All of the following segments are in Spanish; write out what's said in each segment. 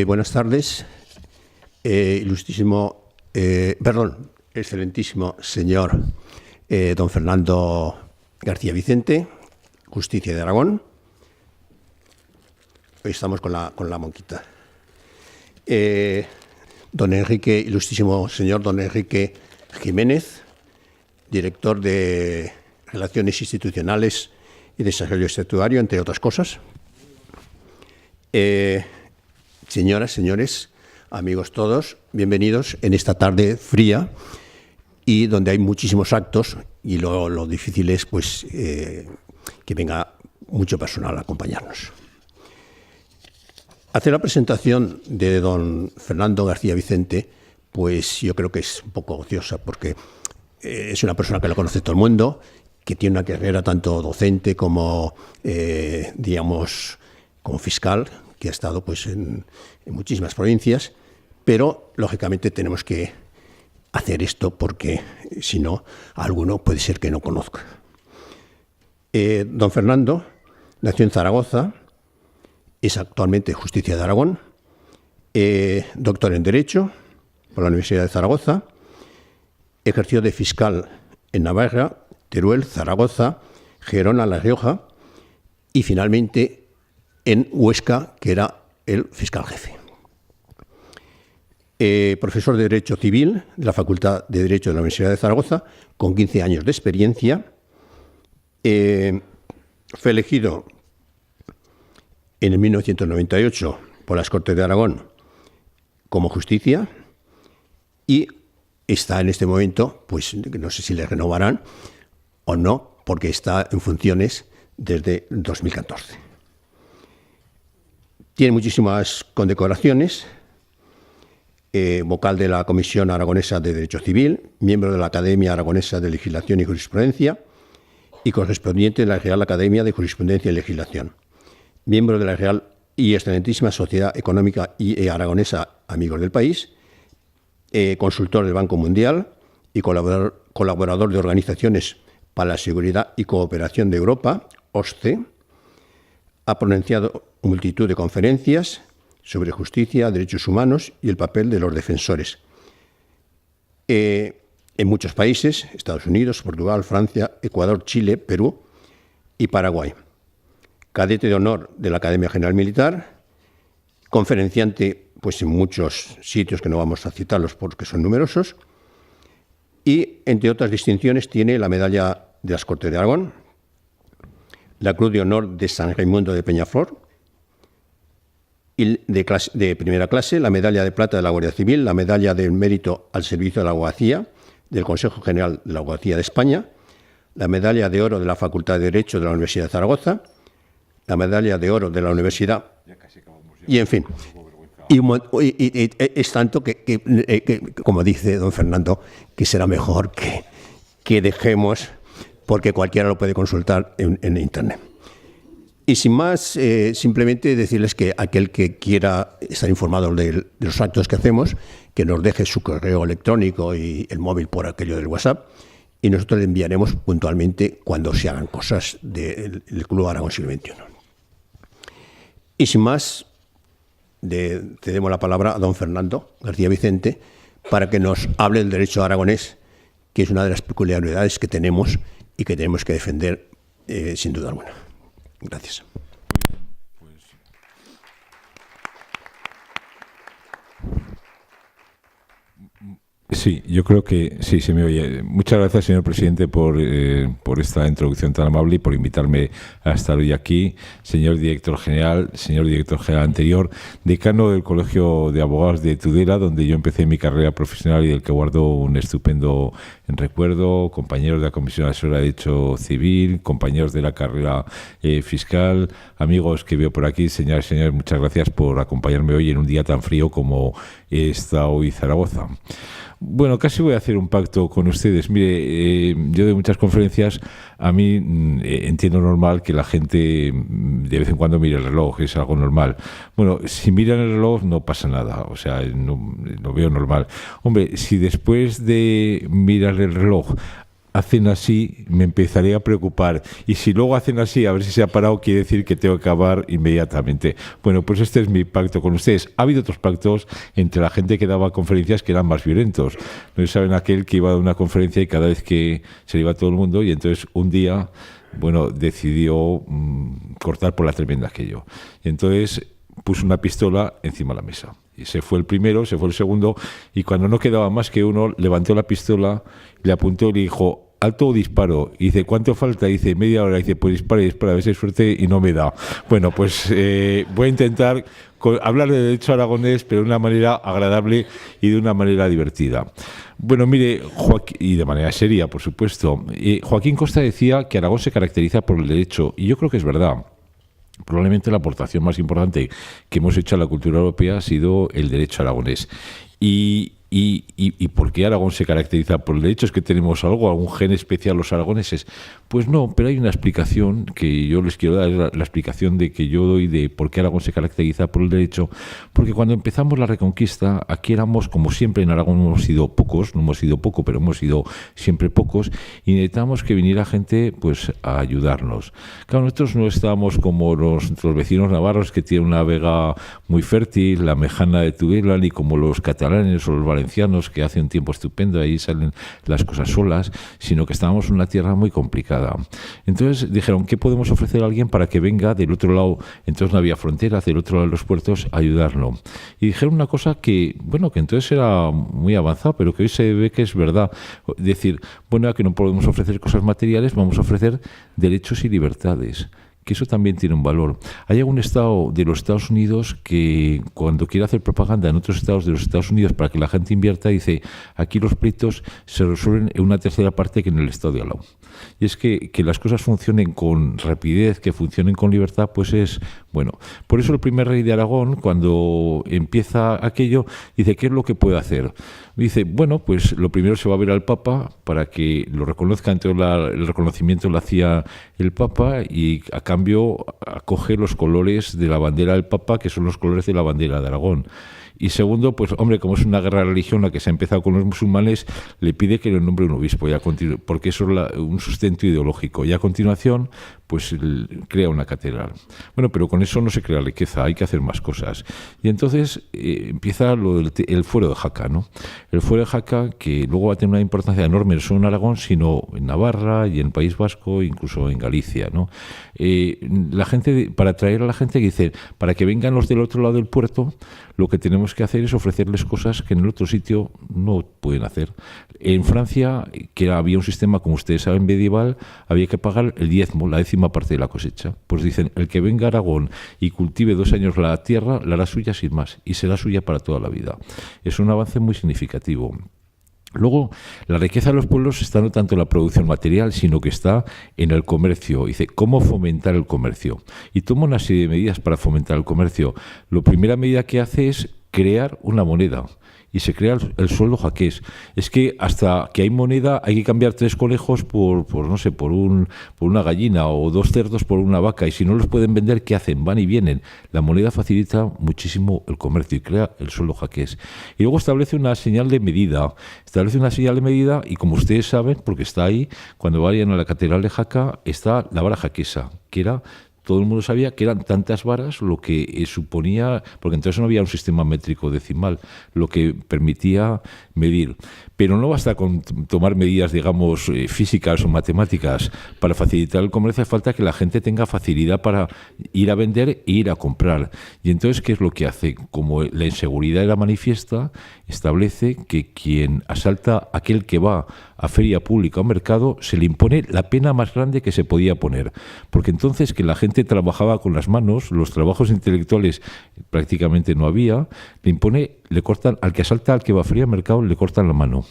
Buenas tardes, excelentísimo señor don Fernando García Vicente, Justicia de Aragón. Hoy estamos con la monquita. Ilustrísimo señor don Enrique Jiménez, director de Relaciones Institucionales y Desarrollo Estatutario, entre otras cosas. Señoras, señores, amigos todos, bienvenidos en esta tarde fría y donde hay muchísimos actos y lo difícil es pues, que venga mucho personal a acompañarnos. Hacer la presentación de don Fernando García Vicente, pues yo creo que es un poco ociosa porque es una persona que lo conoce todo el mundo, que tiene una carrera tanto docente como, como fiscal, que ha estado pues, en muchísimas provincias, pero lógicamente tenemos que hacer esto porque si no, alguno puede ser que no conozca. Don Fernando nació en Zaragoza, es actualmente Justicia de Aragón, doctor en Derecho por la Universidad de Zaragoza, ejerció de fiscal en Navarra, Teruel, Zaragoza, Gerona, La Rioja y finalmente en Huesca, que era el fiscal jefe. Profesor de Derecho Civil de la Facultad de Derecho de la Universidad de Zaragoza, con 15 años de experiencia. Fue elegido en el 1998 por las Cortes de Aragón como Justicia y está en este momento, pues no sé si le renovarán o no, porque está en funciones desde 2014. Tiene muchísimas condecoraciones, vocal de la Comisión Aragonesa de Derecho Civil, miembro de la Academia Aragonesa de Legislación y Jurisprudencia y correspondiente de la Real Academia de Jurisprudencia y Legislación, miembro de la Real y Excelentísima Sociedad Económica y Aragonesa Amigos del País, consultor del Banco Mundial y colaborador de Organizaciones para la Seguridad y Cooperación de Europa, OSCE. Ha pronunciado multitud de conferencias sobre justicia, derechos humanos y el papel de los defensores. En muchos países, Estados Unidos, Portugal, Francia, Ecuador, Chile, Perú y Paraguay. Cadete de honor de la Academia General Militar, conferenciante pues, en muchos sitios que no vamos a citarlos porque son numerosos, y entre otras distinciones tiene la medalla de las Cortes de Aragón, la Cruz de Honor de San Raimundo de Peñaflor, y de primera clase, la medalla de plata de la Guardia Civil, la medalla del mérito al servicio de la abogacía del Consejo General de la Abogacía de España, la medalla de oro de la Facultad de Derecho de la Universidad de Zaragoza, la medalla de oro de la Universidad, y en fin. Y es tanto que, como dice don Fernando, que será mejor que dejemos, porque cualquiera lo puede consultar en Internet. Y sin más, simplemente decirles que aquel que quiera estar informado de los actos que hacemos, que nos deje su correo electrónico y el móvil por aquello del WhatsApp, y nosotros le enviaremos puntualmente cuando se hagan cosas del Club Aragón Siglo XXI. Y sin más, cedemos la palabra a don Fernando García Vicente para que nos hable del derecho aragonés, que es una de las peculiaridades que tenemos y que tenemos que defender sin duda alguna. Gracias. Sí, yo creo que sí, se me oye. Muchas gracias, señor presidente, por esta introducción tan amable y por invitarme a estar hoy aquí. Señor director general anterior, decano del Colegio de Abogados de Tudela, donde yo empecé mi carrera profesional y del que guardo un estupendo recuerdo, compañeros de la Comisión Asesora de Derecho Civil, compañeros de la carrera fiscal, amigos que veo por aquí, señoras y señores, muchas gracias por acompañarme hoy en un día tan frío como está hoy Zaragoza. Bueno, casi voy a hacer un pacto con ustedes. Mire, yo de muchas conferencias, a mí entiendo normal que la gente de vez en cuando mire el reloj, es algo normal. Bueno, si miran el reloj no pasa nada, o sea, no, lo veo normal. Hombre, si después de mirar el reloj hacen así, me empezaría a preocupar. Y si luego hacen así, a ver si se ha parado, quiere decir que tengo que acabar inmediatamente. Bueno, pues este es mi pacto con ustedes. Ha habido otros pactos entre la gente que daba conferencias que eran más violentos. No saben aquel que iba a una conferencia y cada vez que se le iba a todo el mundo, y entonces un día, bueno, decidió cortar por la tremenda aquello. Y entonces puso una pistola encima de la mesa. Y se fue el primero, se fue el segundo, y cuando no quedaba más que uno, levantó la pistola, le apuntó y le dijo: alto o disparo. Y dice: ¿cuánto falta? Y dice: media hora. Y dice: pues dispara, a ver si hay suerte, y no me da. Bueno, pues voy a intentar hablar de derecho aragonés, pero de una manera agradable y de una manera divertida. Bueno, mire, y de manera seria, por supuesto. Joaquín Costa decía que Aragón se caracteriza por el derecho, y yo creo que es verdad. Probablemente la aportación más importante que hemos hecho a la cultura europea ha sido el derecho aragonés. ¿Y por qué Aragón se caracteriza por el derecho? ¿Es que tenemos algún gen especial los aragoneses? Pues no, pero hay una explicación que yo les quiero dar, la explicación de que yo doy de por qué Aragón se caracteriza por el derecho. Porque cuando empezamos la Reconquista, aquí éramos, como siempre en Aragón hemos sido pocos, no hemos sido poco, pero hemos sido siempre pocos, y necesitamos que viniera gente pues a ayudarnos. Claro, nosotros no estábamos como nuestros vecinos navarros, que tienen una vega muy fértil, la Mejana de Tudela, ni como los catalanes o los valencianos, que hace un tiempo estupendo, ahí salen las cosas solas, sino que estábamos en una tierra muy complicada. Entonces dijeron: ¿qué podemos ofrecer a alguien para que venga del otro lado? Entonces no había fronteras, del otro lado de los puertos, a ayudarlo. Y dijeron una cosa que, bueno, que entonces era muy avanzada, pero que hoy se ve que es verdad. Decir, bueno, que no podemos ofrecer cosas materiales, vamos a ofrecer derechos y libertades, que eso también tiene un valor. Hay algún estado de los Estados Unidos que cuando quiere hacer propaganda en otros estados de los Estados Unidos para que la gente invierta, dice: aquí los pleitos se resuelven en una tercera parte que en el estado de al lado. Y es que las cosas funcionen con rapidez, que funcionen con libertad, pues es bueno. Por eso el primer rey de Aragón, cuando empieza aquello, dice: ¿qué es lo que puede hacer? Dice: bueno, pues lo primero se va a ver al Papa para que lo reconozca. Entonces el reconocimiento lo hacía el Papa, y a cambio acoge los colores de la bandera del Papa, que son los colores de la bandera de Aragón. Y segundo, pues hombre, como es una guerra de religión la que se ha empezado con los musulmanes, le pide que le nombre un obispo, porque eso es un sustento ideológico. Y a continuación, pues crea una catedral. Bueno, pero con eso no se crea riqueza, hay que hacer más cosas. Y entonces empieza el fuero de Jaca, ¿no? El fuero de Jaca, que luego va a tener una importancia enorme no solo en Aragón, sino en Navarra y en País Vasco, incluso en Galicia, ¿no? La gente, para atraer a la gente, que dice: para que vengan los del otro lado del puerto, lo que tenemos que hacer es ofrecerles cosas que en el otro sitio no pueden hacer. En Francia, que había un sistema, como ustedes saben, medieval, había que pagar el diezmo, la décima parte de la cosecha. Pues dicen: el que venga a Aragón y cultive 2 años la tierra, la hará suya sin más, y será suya para toda la vida. Es un avance muy significativo. Luego, la riqueza de los pueblos está no tanto en la producción material, sino que está en el comercio. Dice: ¿cómo fomentar el comercio? Y toma una serie de medidas para fomentar el comercio. La primera medida que hace es crear una moneda. Y se crea el sueldo jaqués. Es que hasta que hay moneda hay que cambiar 3 conejos por una gallina, o 2 cerdos por una vaca. Y si no los pueden vender, ¿qué hacen? Van y vienen. La moneda facilita muchísimo el comercio y crea el sueldo jaqués. Y luego establece una señal de medida. Y como ustedes saben, porque está ahí, cuando vayan a la catedral de Jaca, está la vara jaquesa, que era... Todo el mundo sabía que eran tantas varas, lo que suponía, porque entonces no había un sistema métrico decimal, lo que permitía medir. Pero no basta con tomar medidas, digamos, físicas o matemáticas para facilitar el comercio, hace falta que la gente tenga facilidad para ir a vender e ir a comprar. Y entonces, ¿qué es lo que hace? Como la inseguridad era manifiesta, establece que quien asalta a aquel que va a feria pública o mercado, se le impone la pena más grande que se podía poner. Porque entonces, que la gente trabajaba con las manos, los trabajos intelectuales prácticamente no había, le cortan al que asalta, al que va a feria o mercado, le cortan la mano,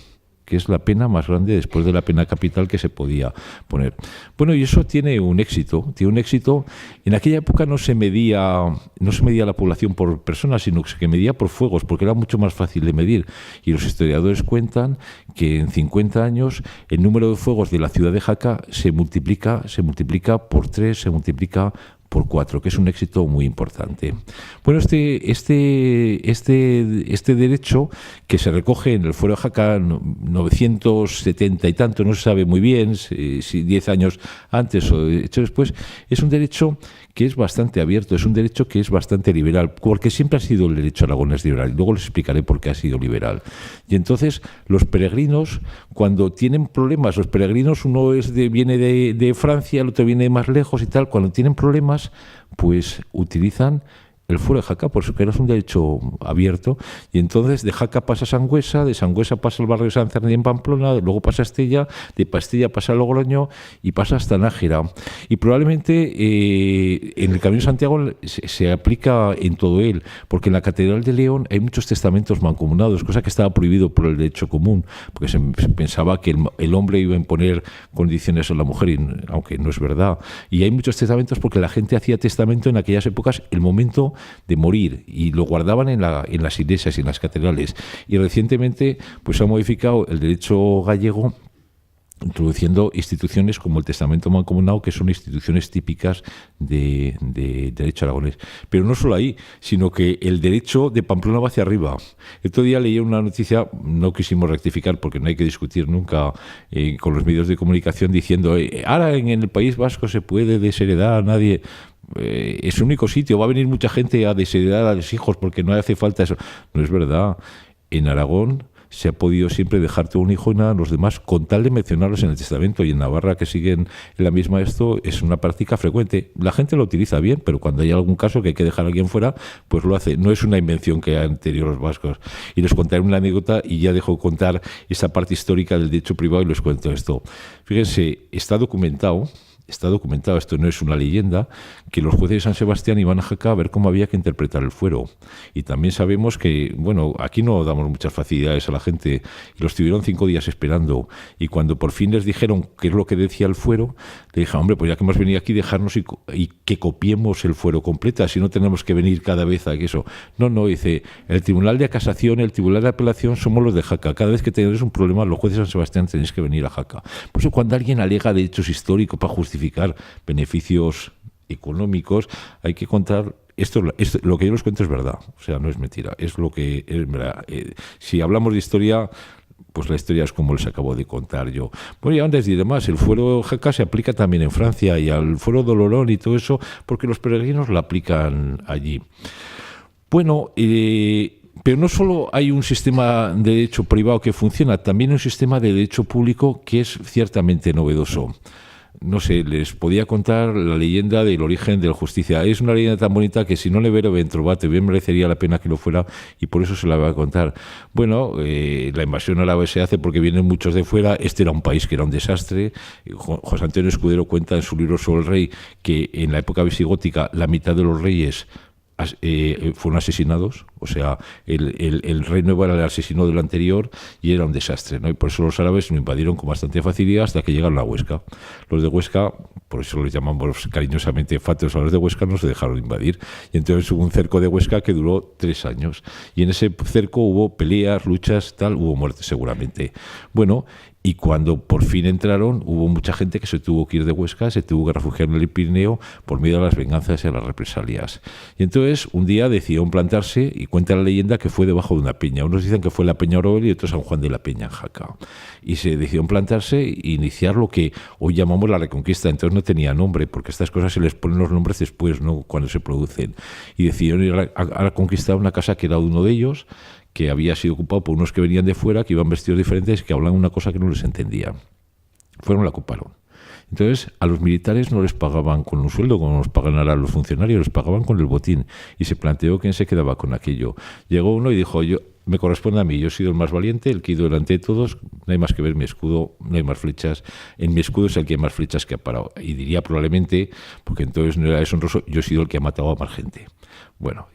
que es la pena más grande después de la pena capital que se podía poner. Bueno, y eso tiene un éxito. En aquella época no se medía la población por personas, sino que se medía por fuegos, porque era mucho más fácil de medir. Y los historiadores cuentan que en 50 años el número de fuegos de la ciudad de Jaca se multiplica por 3, se multiplica por 4, que es un éxito muy importante. Bueno, este derecho, que se recoge en el Fuero de Jaca 970 y tanto, no se sabe muy bien si 10 años antes o hecho después, es un derecho que es bastante abierto, es un derecho que es bastante liberal, porque siempre ha sido el derecho aragonés liberal, y luego les explicaré por qué ha sido liberal. Y entonces los peregrinos, cuando tienen problemas, los peregrinos, uno viene de Francia, el otro viene de más lejos y tal, cuando tienen problemas, pues utilizan el Fuero de Jaca, por eso que era un derecho abierto, y entonces de Jaca pasa a Sangüesa, de Sangüesa pasa al barrio de San Cerny en Pamplona, luego pasa a Estella, de Estella pasa a Logroño y pasa hasta Nájera. Y probablemente en el Camino de Santiago se aplica en todo él, porque en la Catedral de León hay muchos testamentos mancomunados, cosa que estaba prohibido por el derecho común, porque se pensaba que el hombre iba a imponer condiciones a la mujer, aunque no es verdad. Y hay muchos testamentos porque la gente hacía testamento en aquellas épocas, el momento de morir, y lo guardaban en las iglesias y en las catedrales. Y recientemente pues se ha modificado el derecho gallego, introduciendo instituciones como el testamento mancomunado, que son instituciones típicas de derecho aragonés. Pero no solo ahí, sino que el derecho de Pamplona va hacia arriba. El otro día leí una noticia, no quisimos rectificar porque no hay que discutir nunca con los medios de comunicación, diciendo ahora en el País Vasco se puede desheredar a nadie. Es el único sitio, va a venir mucha gente a desheredar a los hijos porque no hace falta eso. No es verdad. En Aragón se ha podido siempre dejarte un hijo y nada a los demás, con tal de mencionarlos en el testamento. Y en Navarra, que siguen en la misma, esto es una práctica frecuente. La gente lo utiliza bien, pero cuando hay algún caso que hay que dejar a alguien fuera, pues lo hace. No es una invención que hayan tenido los vascos. Y les contaré una anécdota, y ya dejo contar esa parte histórica del derecho privado y les cuento esto. Fíjense, está documentado, esto no es una leyenda, que los jueces de San Sebastián iban a Jaca a ver cómo había que interpretar el fuero. Y también sabemos que, bueno, aquí no damos muchas facilidades a la gente, y los tuvieron 5 días esperando. Y cuando por fin les dijeron qué es lo que decía el fuero, le dijeron, hombre, pues ya que hemos venido aquí, dejarnos y que copiemos el fuero completa, si no tenemos que venir cada vez a eso. No, dice, el Tribunal de Casación, el Tribunal de Apelación somos los de Jaca. Cada vez que tenéis un problema, los jueces de San Sebastián tenéis que venir a Jaca. Por eso cuando alguien alega de hechos históricos para justificar beneficios económicos, hay que contar esto, lo que yo les cuento es verdad, o sea, no es mentira, es lo que es verdad. Si hablamos de historia, pues la historia es como les acabo de contar yo. Bueno, y antes de más, el fuero Jaca se aplica también en Francia, y al fuero Dolorón y todo eso, porque los peregrinos lo aplican allí. Bueno, pero no solo hay un sistema de derecho privado que funciona, también hay un sistema de derecho público que es ciertamente novedoso. No sé, les podía contar la leyenda del origen de la justicia. Es una leyenda tan bonita que si no le veo Ventrovato, bien merecería la pena que lo fuera, y por eso se la voy a contar. Bueno, la invasión árabe se hace porque vienen muchos de fuera. Este era un país que era un desastre. José Antonio Escudero cuenta en su libro sobre el rey que en la época visigótica la mitad de los reyes fueron asesinados, o sea, el rey nuevo era el asesino del anterior, y era un desastre, ¿no? Y por eso los árabes lo invadieron con bastante facilidad hasta que llegaron a Huesca. Los de Huesca, por eso les llamamos cariñosamente fátulos a los de Huesca, no se dejaron invadir, y entonces hubo un cerco de Huesca que duró 3 años, y en ese cerco hubo peleas, luchas, tal, hubo muertes seguramente. Bueno, y cuando por fin entraron, hubo mucha gente que se tuvo que ir de Huesca, se tuvo que refugiar en el Pirineo por miedo a las venganzas y a las represalias. Y entonces un día decidieron plantarse, y cuenta la leyenda que fue debajo de una peña. Unos dicen que fue la Peña Orovel y otros San Juan de la Peña en Jaca. Y se decidieron plantarse e iniciar lo que hoy llamamos la Reconquista. Entonces no tenía nombre, porque estas cosas se les ponen los nombres después, no cuando se producen. Y decidieron ir a conquistar una casa que era de uno de ellos, que había sido ocupado por unos que venían de fuera, que iban vestidos diferentes, que hablaban una cosa que no les entendía. Fueron, la ocuparon. Entonces, a los militares no les pagaban con un sueldo, como nos pagan ahora a los funcionarios, les pagaban con el botín. Y se planteó quién se quedaba con aquello. Llegó uno y dijo, me corresponde a mí, yo he sido el más valiente, el que he ido delante de todos, no hay más que ver mi escudo, no hay más flechas. En mi escudo es el que hay más flechas que ha parado. Y diría probablemente, porque entonces no era deshonroso, yo he sido el que ha matado a más gente. Bueno,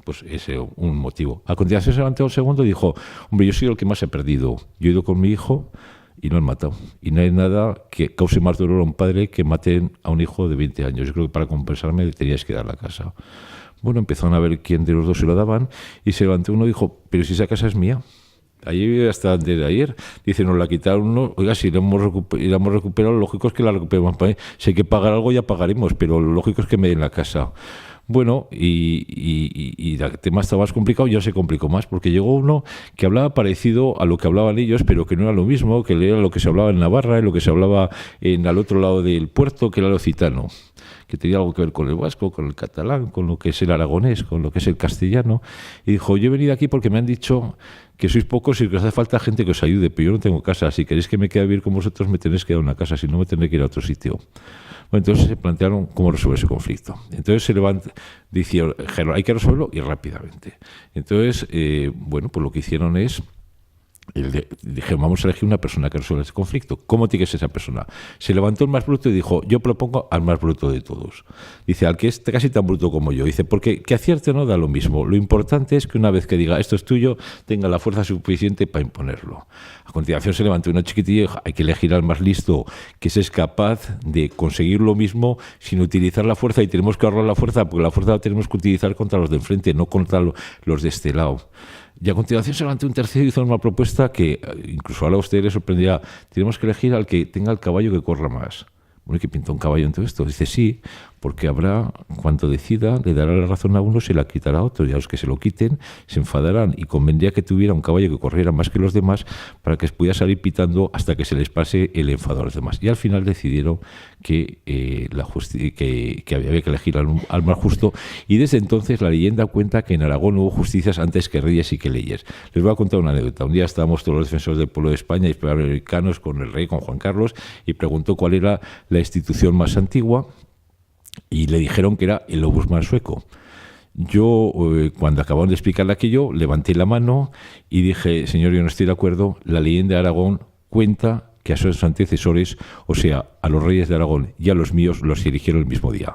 pues ese es un motivo. A continuación se levantó el segundo y dijo, hombre, yo soy el que más he perdido. Yo he ido con mi hijo y no han matado. Y no hay nada que cause más dolor a un padre que maten a un hijo de 20 años. Yo creo que para compensarme le teníais que dar la casa. Bueno, empezaron a ver quién de los dos se lo daban, y se levantó uno y dijo, pero si esa casa es mía. Ayer hasta antes de ayer, dice, nos la quitaron uno, oiga, si la hemos recuperado, lo lógico es que la recuperemos. Si hay que pagar algo, ya pagaremos, pero lo lógico es que me den la casa. Bueno, y el tema estaba más complicado, ya se complicó más, porque llegó uno que hablaba parecido a lo que hablaban ellos, pero que no era lo mismo, que era lo que se hablaba en Navarra, lo que se hablaba al otro lado del puerto, que era el occitano, que tenía algo que ver con el vasco, con el catalán, con lo que es el aragonés, con lo que es el castellano. Y dijo, yo he venido aquí porque me han dicho que sois pocos y que os hace falta gente que os ayude, pero yo no tengo casa. Si queréis que me quede a vivir con vosotros, me tenéis que dar una casa, si no me tendré que ir a otro sitio. Bueno, entonces se plantearon cómo resolver ese conflicto. Entonces se levanta, dijeron, hay que resolverlo y rápidamente. Entonces, bueno, pues lo que hicieron es, dijeron, vamos a elegir una persona que resuelva ese conflicto. ¿Cómo tiene que ser esa persona? Se levantó el más bruto y dijo, yo propongo al más bruto de todos. Dice, al que es casi tan bruto como yo. Dice, porque que acierte no da lo mismo. Lo importante es que una vez que diga, esto es tuyo, tenga la fuerza suficiente para imponerlo. A continuación se levantó una chiquitilla y dijo, hay que elegir al más listo, que es capaz de conseguir lo mismo sin utilizar la fuerza, y tenemos que ahorrar la fuerza, porque la fuerza la tenemos que utilizar contra los de enfrente, no contra los de este lado. Y a continuación se levantó un tercero y hizo una propuesta que incluso ahora a ustedes les sorprenderá. Tenemos que elegir al que tenga el caballo que corra más. Bueno, ¿y qué pinta un caballo en todo esto? Dice, sí, porque habrá, cuando decida, le dará la razón a uno, se la quitará a otro, y a los que se lo quiten se enfadarán, y convendría que tuviera un caballo que corriera más que los demás para que pudiera salir pitando hasta que se les pase el enfado a los demás. Y al final decidieron que, que había que elegir al más justo, y desde entonces la leyenda cuenta que en Aragón hubo justicias antes que reyes y que leyes. Les voy a contar una anécdota. Un día estábamos todos los defensores del pueblo de España y hispanoamericanos con el rey, con Juan Carlos, y preguntó cuál era la institución más antigua, y le dijeron que era el Ombudsman sueco. Yo, cuando acabaron de explicarle aquello, levanté la mano y dije, señor, yo no estoy de acuerdo, la leyenda de Aragón cuenta que a sus antecesores, o sea, a los reyes de Aragón y a los míos, los eligieron el mismo día.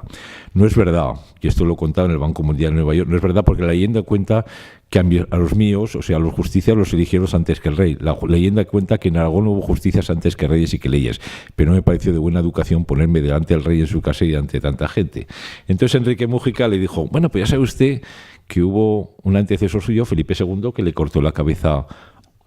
No es verdad, y esto lo contaba en el Banco Mundial de Nueva York, no es verdad, porque la leyenda cuenta que a los míos, o sea, a los justicias, los eligieron antes que el rey. La leyenda cuenta que en Aragón hubo justicias antes que reyes y que leyes, pero no me pareció de buena educación ponerme delante del rey en su casa y delante de tanta gente. Entonces Enrique Mújica le dijo, bueno, pues ya sabe usted que hubo un antecesor suyo, Felipe II, que le cortó la cabeza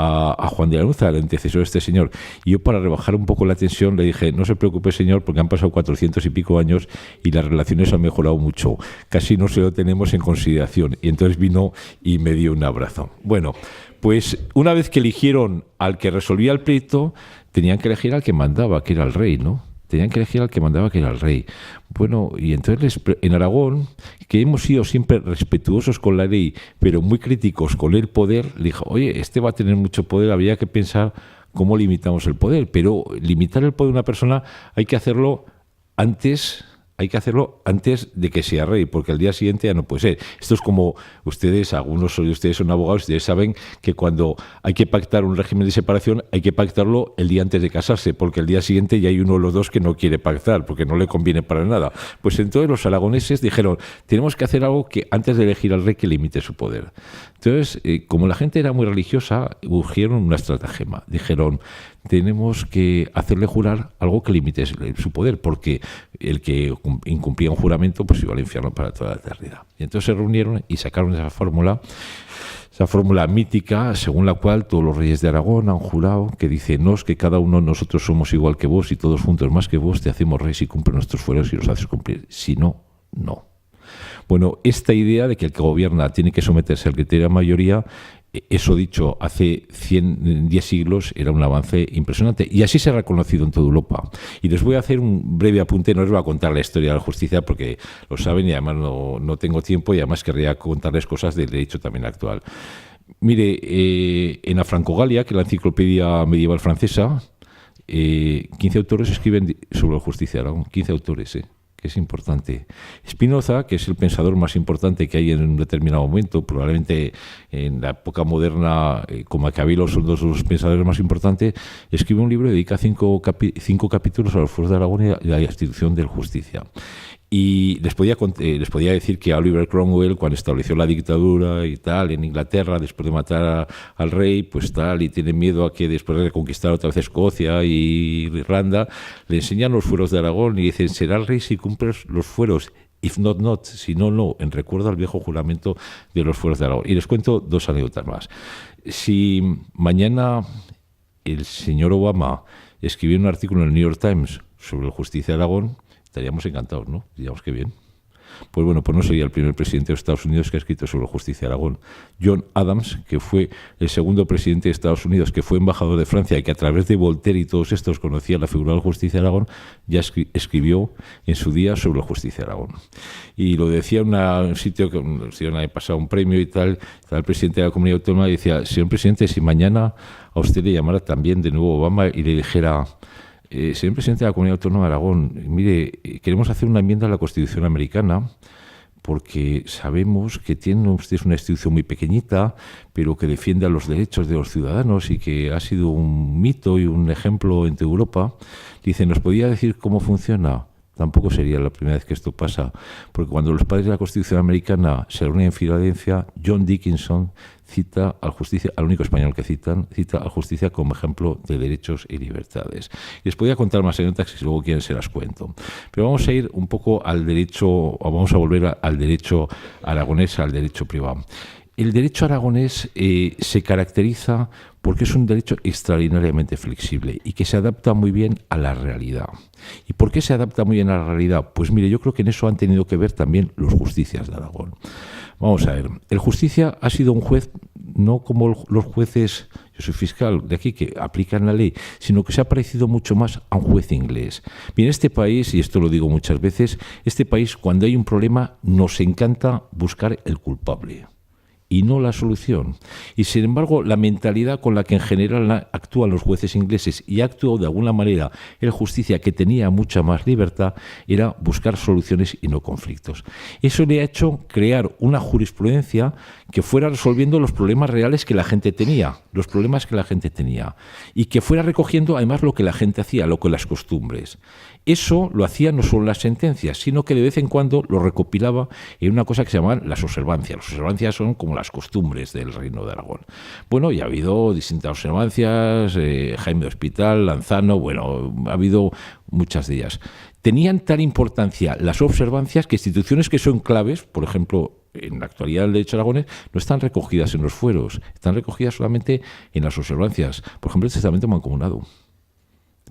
a Juan de la Luz, el antecesor de este señor. Y yo, para rebajar un poco la tensión, le dije, no se preocupe, señor, porque han pasado 400 y pico años y las relaciones han mejorado mucho. Casi no se lo tenemos en consideración. Y entonces vino y me dio un abrazo. Bueno, pues una vez que eligieron al que resolvía el pleito, tenían que elegir al que mandaba, que era el rey, ¿no? Tenían que elegir al que mandaba, que era el rey. Bueno, y entonces en Aragón, que hemos sido siempre respetuosos con la ley, pero muy críticos con el poder, le dijo, oye, este va a tener mucho poder, había que pensar cómo limitamos el poder. Pero limitar el poder de una persona hay que hacerlo antes de que sea rey, porque al día siguiente ya no puede ser. Esto es como ustedes, algunos de ustedes son abogados, ustedes saben que cuando hay que pactar un régimen de separación, hay que pactarlo el día antes de casarse, porque el día siguiente ya hay uno de los dos que no quiere pactar, porque no le conviene para nada. Pues entonces los aragoneses dijeron, tenemos que hacer algo que antes de elegir al rey que limite su poder. Entonces, como la gente era muy religiosa, urgieron una estratagema. Dijeron, tenemos que hacerle jurar algo que limite su poder, porque el que incumplía un juramento pues iba al infierno para toda la eternidad. Y entonces se reunieron y sacaron esa fórmula mítica, según la cual todos los reyes de Aragón han jurado, que dice, no es que cada uno de nosotros somos igual que vos y todos juntos más que vos, te hacemos rey si cumplen nuestros fueros y los haces cumplir. Si no, no. Bueno, esta idea de que el que gobierna tiene que someterse al criterio de mayoría, eso dicho hace 10 siglos, era un avance impresionante. Y así se ha reconocido en toda Europa. Y les voy a hacer un breve apunte, no les voy a contar la historia de la justicia porque lo saben y además no tengo tiempo, y además querría contarles cosas del derecho también actual. Mire, en la Francogalia, que es la enciclopedia medieval francesa, 15 autores escriben sobre la justicia, 15 autores, que es importante. Spinoza, que es el pensador más importante que hay en un determinado momento, probablemente en la época moderna, como Maquiavelo son dos de los pensadores más importantes, escribe un libro y dedica 5 capítulos a los fueros de Aragón y a la institución de la justicia. Y les podía decir que Oliver Cromwell, cuando estableció la dictadura y tal en Inglaterra, después de matar al rey, pues tal, y tiene miedo a que después de reconquistar otra vez Escocia y Irlanda, le enseñan los fueros de Aragón y dicen, será el rey si cumples los fueros if not, si no, en recuerdo al viejo juramento de los fueros de Aragón. Y les cuento 2 anécdotas más. Si mañana el señor Obama escribiera un artículo en el New York Times sobre la justicia de Aragón, estaríamos encantados, ¿no? Diríamos que bien. Pues bueno, pues no sería el primer presidente de Estados Unidos que ha escrito sobre la justicia de Aragón. John Adams, que fue el segundo presidente de Estados Unidos, que fue embajador de Francia y que a través de Voltaire y todos estos conocía la figura de la justicia de Aragón, ya escribió en su día sobre la justicia de Aragón. Y lo decía en un sitio que había pasado un premio y tal, el presidente de la comunidad autónoma y decía, señor presidente, si mañana a usted le llamara también de nuevo Obama y le dijera... señor presidente de la Comunidad Autónoma de Aragón, mire, queremos hacer una enmienda a la Constitución americana porque sabemos que tiene usted una institución muy pequeñita, pero que defiende a los derechos de los ciudadanos y que ha sido un mito y un ejemplo en toda Europa. Dice, ¿nos podría decir cómo funciona? Tampoco sería la primera vez que esto pasa, porque cuando los padres de la Constitución americana se reúnen en Filadelfia, John Dickinson cita al único español que cita a la justicia como ejemplo de derechos y libertades. Y les podría contar más anécdotas si luego quieren se las cuento. Pero vamos a ir un poco al derecho, o vamos a volver al derecho aragonés, al derecho privado. El derecho aragonés se caracteriza porque es un derecho extraordinariamente flexible y que se adapta muy bien a la realidad. ¿Y por qué se adapta muy bien a la realidad? Pues mire, yo creo que en eso han tenido que ver también los justicias de Aragón. Vamos a ver, el justicia ha sido un juez no como los jueces, yo soy fiscal de aquí, que aplican la ley, sino que se ha parecido mucho más a un juez inglés. Bien, este país, y esto lo digo muchas veces, este país cuando hay un problema nos encanta buscar el culpable y no la solución. Y sin embargo, la mentalidad con la que en general actúan los jueces ingleses y actuó de alguna manera el justicia, que tenía mucha más libertad, era buscar soluciones y no conflictos. Eso le ha hecho crear una jurisprudencia que fuera resolviendo los problemas reales que la gente tenía, y que fuera recogiendo además lo que la gente hacía, lo que las costumbres. Eso lo hacía no solo en las sentencias, sino que de vez en cuando lo recopilaba en una cosa que se llamaban las observancias. Las observancias son como las costumbres del Reino de Aragón. Bueno, y ha habido distintas observancias, Jaime de Hospital, Lanzano, bueno, ha habido muchas de ellas. Tenían tal importancia las observancias que instituciones que son claves, por ejemplo, en la actualidad del derecho aragonés, no están recogidas en los fueros, están recogidas solamente en las observancias. Por ejemplo, el testamento mancomunado.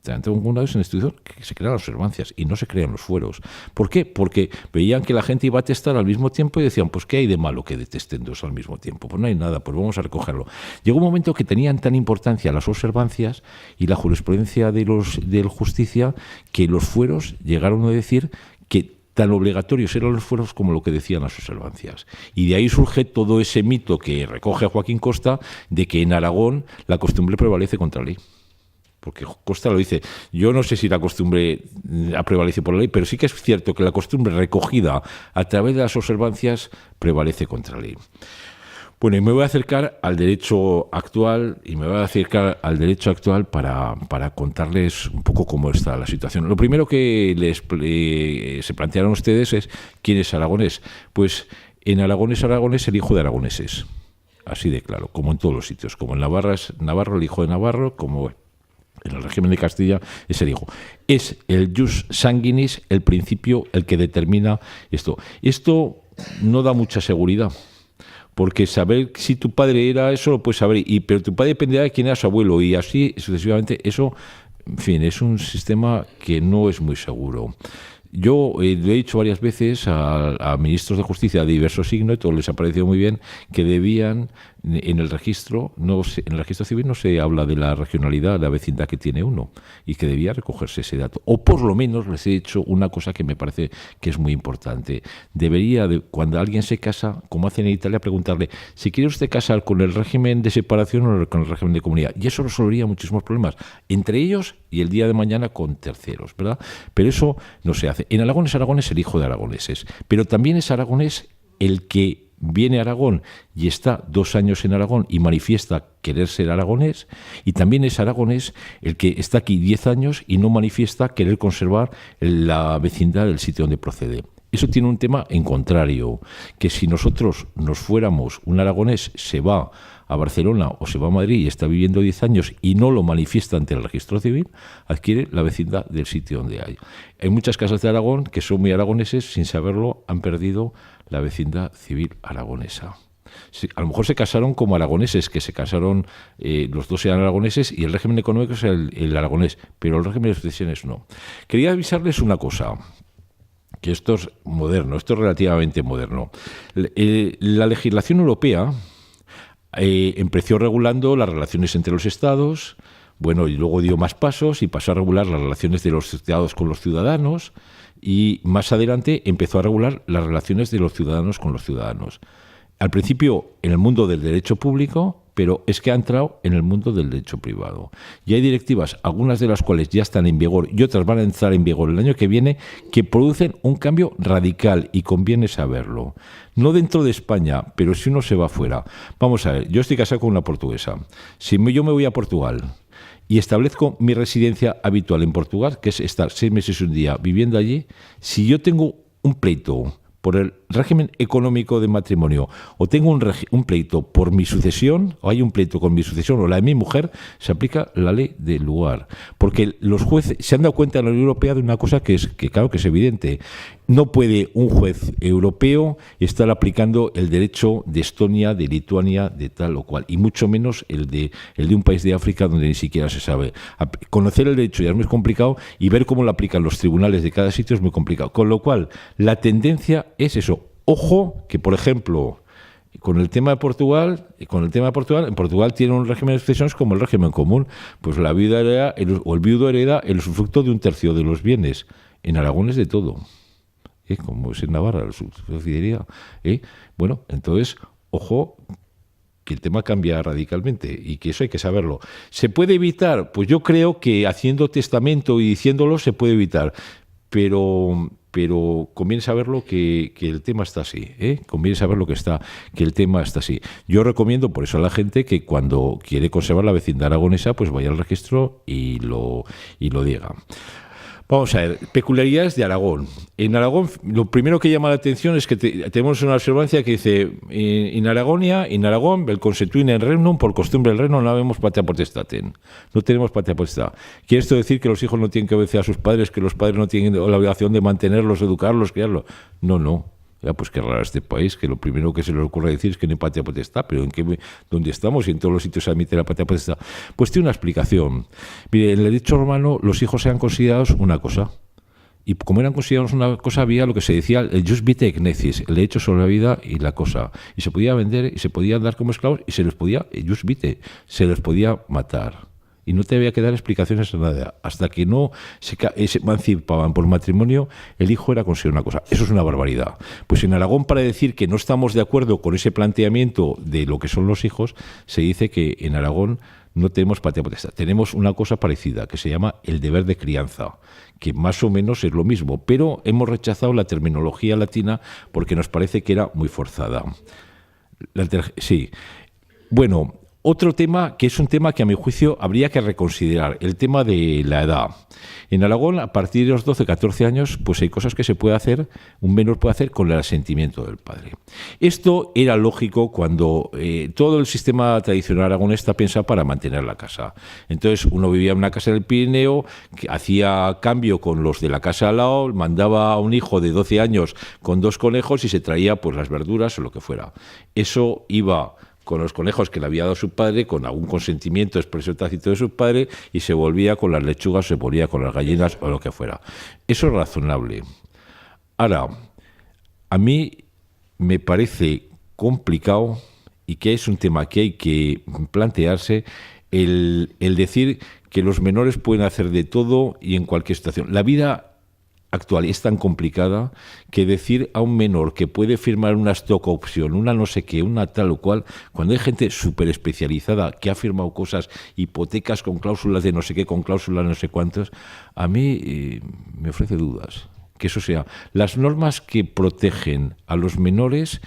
Es una institución que se crean las observancias y no se crean los fueros. ¿Por qué? Porque veían que la gente iba a testar al mismo tiempo y decían, pues ¿qué hay de malo que detesten dos al mismo tiempo? Pues no hay nada, pues vamos a recogerlo. Llegó un momento que tenían tan importancia las observancias y la jurisprudencia del justicia que los fueros llegaron a decir que tan obligatorios eran los fueros como lo que decían las observancias. Y de ahí surge todo ese mito que recoge Joaquín Costa de que en Aragón la costumbre prevalece contra la ley. Porque Costa lo dice, yo no sé si la costumbre prevalece por la ley, pero sí que es cierto que la costumbre recogida a través de las observancias prevalece contra la ley. Bueno, y me voy a acercar al derecho actual para contarles un poco cómo está la situación. Lo primero que se plantearon ustedes es ¿quién es aragonés? Pues en Aragón es aragonés el hijo de aragoneses. Así de claro, como en todos los sitios. Como en Navarra es Navarro, el hijo de Navarro, como en el régimen de Castilla es el hijo. Es el jus sanguinis, el principio, el que determina esto. Esto no da mucha seguridad, porque saber si tu padre era eso lo puedes saber, pero tu padre dependerá de quién era su abuelo, y así sucesivamente. Eso, en fin, es un sistema que no es muy seguro. Yo le he dicho varias veces a ministros de justicia de diversos signos, y todo les ha parecido muy bien, que debían, en el registro civil no se habla de la regionalidad, de la vecindad que tiene uno, y que debía recogerse ese dato. O por lo menos les he dicho una cosa que me parece que es muy importante. Debería, cuando alguien se casa, como hacen en Italia, preguntarle si quiere usted casar con el régimen de separación o con el régimen de comunidad. Y eso resolvería muchísimos problemas, entre ellos y el día de mañana con terceros, ¿verdad? Pero eso no se hace. En Aragón es aragonés el hijo de aragoneses, pero también es aragonés el que viene a Aragón y está 2 años en Aragón y manifiesta querer ser aragonés, y también es aragonés el que está aquí 10 años y no manifiesta querer conservar la vecindad del sitio donde procede. Eso tiene un tema en contrario, que si nosotros nos fuéramos, un aragonés se va a Barcelona o se va a Madrid y está viviendo 10 años y no lo manifiesta ante el registro civil, adquiere la vecindad del sitio donde hay. Hay muchas casas de Aragón que son muy aragoneses, sin saberlo, han perdido la vecindad civil aragonesa. Sí, a lo mejor se casaron como aragoneses, que se casaron, los dos eran aragoneses y el régimen económico es el aragonés, pero el régimen de sucesiones no. Quería avisarles una cosa, que esto es moderno, esto es relativamente moderno. La legislación europea empezó regulando las relaciones entre los estados, bueno, y luego dio más pasos y pasó a regular las relaciones de los estados con los ciudadanos y más adelante empezó a regular las relaciones de los ciudadanos con los ciudadanos. Al principio en el mundo del derecho público, pero es que ha entrado en el mundo del derecho privado. Y hay directivas, algunas de las cuales ya están en vigor y otras van a entrar en vigor el año que viene, que producen un cambio radical y conviene saberlo. No dentro de España, pero si uno se va fuera. Vamos a ver, yo estoy casado con una portuguesa. Si yo me voy a Portugal y establezco mi residencia habitual en Portugal, que es estar 6 meses y un día viviendo allí, si yo tengo un pleito por el régimen económico de matrimonio o tengo un pleito por mi sucesión o hay un pleito con mi sucesión o la de mi mujer, se aplica la ley del lugar. Porque los jueces se han dado cuenta en la Unión Europea de una cosa que claro que es evidente. No puede un juez europeo estar aplicando el derecho de Estonia, de Lituania, de tal o cual, y mucho menos el de un país de África donde ni siquiera se sabe. Conocer el derecho ya es muy complicado y ver cómo lo aplican los tribunales de cada sitio es muy complicado. Con lo cual, la tendencia es eso. Ojo que, por ejemplo, con el tema de Portugal, en Portugal tiene un régimen de sucesiones como el régimen común. Pues la viuda hereda, o el viudo hereda el usufructo de 1/3 de los bienes. En Aragón es de todo. Como es en Navarra, la subsidiaria. Bueno, entonces, ojo, que el tema cambia radicalmente y que eso hay que saberlo. ¿Se puede evitar? Pues yo creo que haciendo testamento y diciéndolo se puede evitar, pero conviene saberlo que el tema está así, conviene saberlo que el tema está así. Yo recomiendo por eso a la gente que cuando quiere conservar la vecindad aragonesa, pues vaya al registro y lo diga. Vamos a ver, peculiaridades de Aragón. En Aragón, lo primero que llama la atención es que tenemos una observancia que dice en Aragón, el constituyen en regnum, por costumbre del reino, no habemos patria potestatem. No tenemos patria potestad. ¿Quiere esto decir que los hijos no tienen que obedecer a sus padres, que los padres no tienen la obligación de mantenerlos, educarlos, criarlos? No. Ya, pues qué raro este país, que lo primero que se les ocurre decir es que no hay patria potestad, pero ¿dónde estamos? Y en todos los sitios se admite la patria potestad. Pues tiene una explicación. Mire, en el derecho romano los hijos eran considerados una cosa. Y como eran considerados una cosa, había lo que se decía el jus vitae et necis, el derecho sobre la vida y la cosa. Y se podía vender y se podía dar como esclavos y se les podía, jus vitae, se les podía matar. Y no te había que dar explicaciones a nada. Hasta que no se emancipaban por matrimonio, el hijo era considerado una cosa. Eso es una barbaridad. Pues en Aragón, para decir que no estamos de acuerdo con ese planteamiento de lo que son los hijos, se dice que en Aragón no tenemos patria potestad. Tenemos una cosa parecida, que se llama el deber de crianza, que más o menos es lo mismo, pero hemos rechazado la terminología latina porque nos parece que era muy forzada. Sí. Bueno, otro tema, que es un tema que a mi juicio habría que reconsiderar, el tema de la edad. En Aragón, a partir de los 12, 14 años, pues hay cosas que se puede hacer, un menor puede hacer con el asentimiento del padre. Esto era lógico cuando todo el sistema tradicional aragonés está pensado para mantener la casa. Entonces, uno vivía en una casa del Pirineo, que hacía cambio con los de la casa al lado, mandaba a un hijo de 12 años con 2 conejos y se traía pues las verduras o lo que fuera. Eso iba con los conejos que le había dado su padre, con algún consentimiento expreso tácito de su padre, y se volvía con las lechugas, se volvía con las gallinas o lo que fuera. Eso es razonable. Ahora, a mí me parece complicado y que es un tema que hay que plantearse el decir que los menores pueden hacer de todo y en cualquier situación. La vida actual es tan complicada que decir a un menor que puede firmar una stock option, una no sé qué, una tal o cual, cuando hay gente súper especializada que ha firmado cosas, hipotecas con cláusulas de no sé qué, con cláusulas no sé cuántas, a mí me ofrece dudas. Que eso sea. Las normas que protegen a los menores